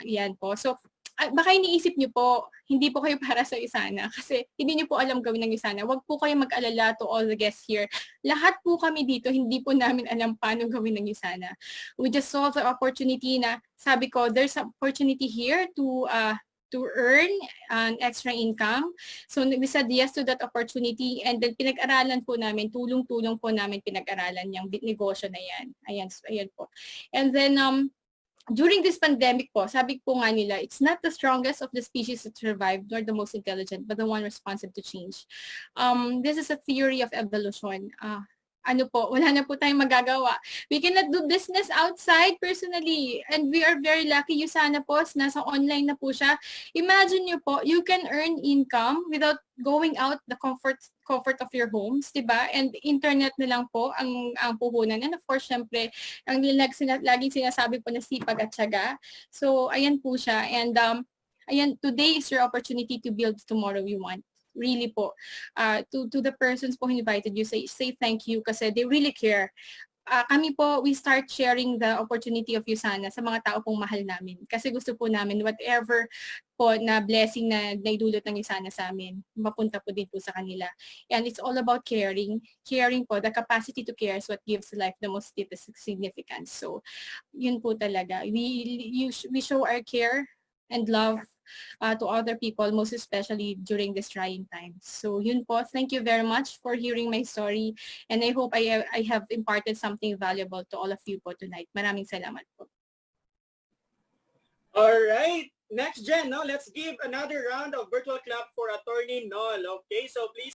Yan po. So, baka iniisip niyo po, hindi po kayo para sa Yusana kasi hindi niyo po alam gawin ng Yusana. Huwag po kayo mag-alala to all the guests here. Lahat po kami dito, hindi po namin alam paano gawin ng Yusana. We just saw the opportunity na, sabi ko, there's an opportunity here to earn an extra income. So we said yes to that opportunity and then pinag-aralan po namin, tulong-tulong po namin pinag-aralan yung negosyo na yan. Ayan po. And then during this pandemic po, sabi po nga nila, it's not the strongest of the species that survived nor the most intelligent, but the one responsive to change. This is a theory of evolution. ano po, wala na po tayong magagawa. We cannot do business outside personally. And we are very lucky. Usana po, nasa online na po siya. Imagine nyo po, you can earn income without going out the comfort of your homes, di ba? And internet na lang po ang puhunan. And of course, syempre, ang laging sinasabi po na sipag at tiyaga. So, ayan po siya. And ayan, today is your opportunity to build tomorrow you want. Really po. To the persons po who invited you, say thank you kasi they really care. Kami po, we start sharing the opportunity of Usana sa mga tao pong mahal namin. Kasi gusto po namin whatever po na blessing na naidulot ng Usana sa amin, mapunta po din po sa kanila. And it's all about caring. Caring po, the capacity to care is what gives life the most deepest significance. So, yun po talaga. We show our care and love to other people, most especially during this trying times. So yun po, thank you very much for hearing my story and I hope I have imparted something valuable to all of you po tonight. Maraming salamat po. All right, next Jen, no, let's give another round of virtual clap for Attorney Nol. Okay, so please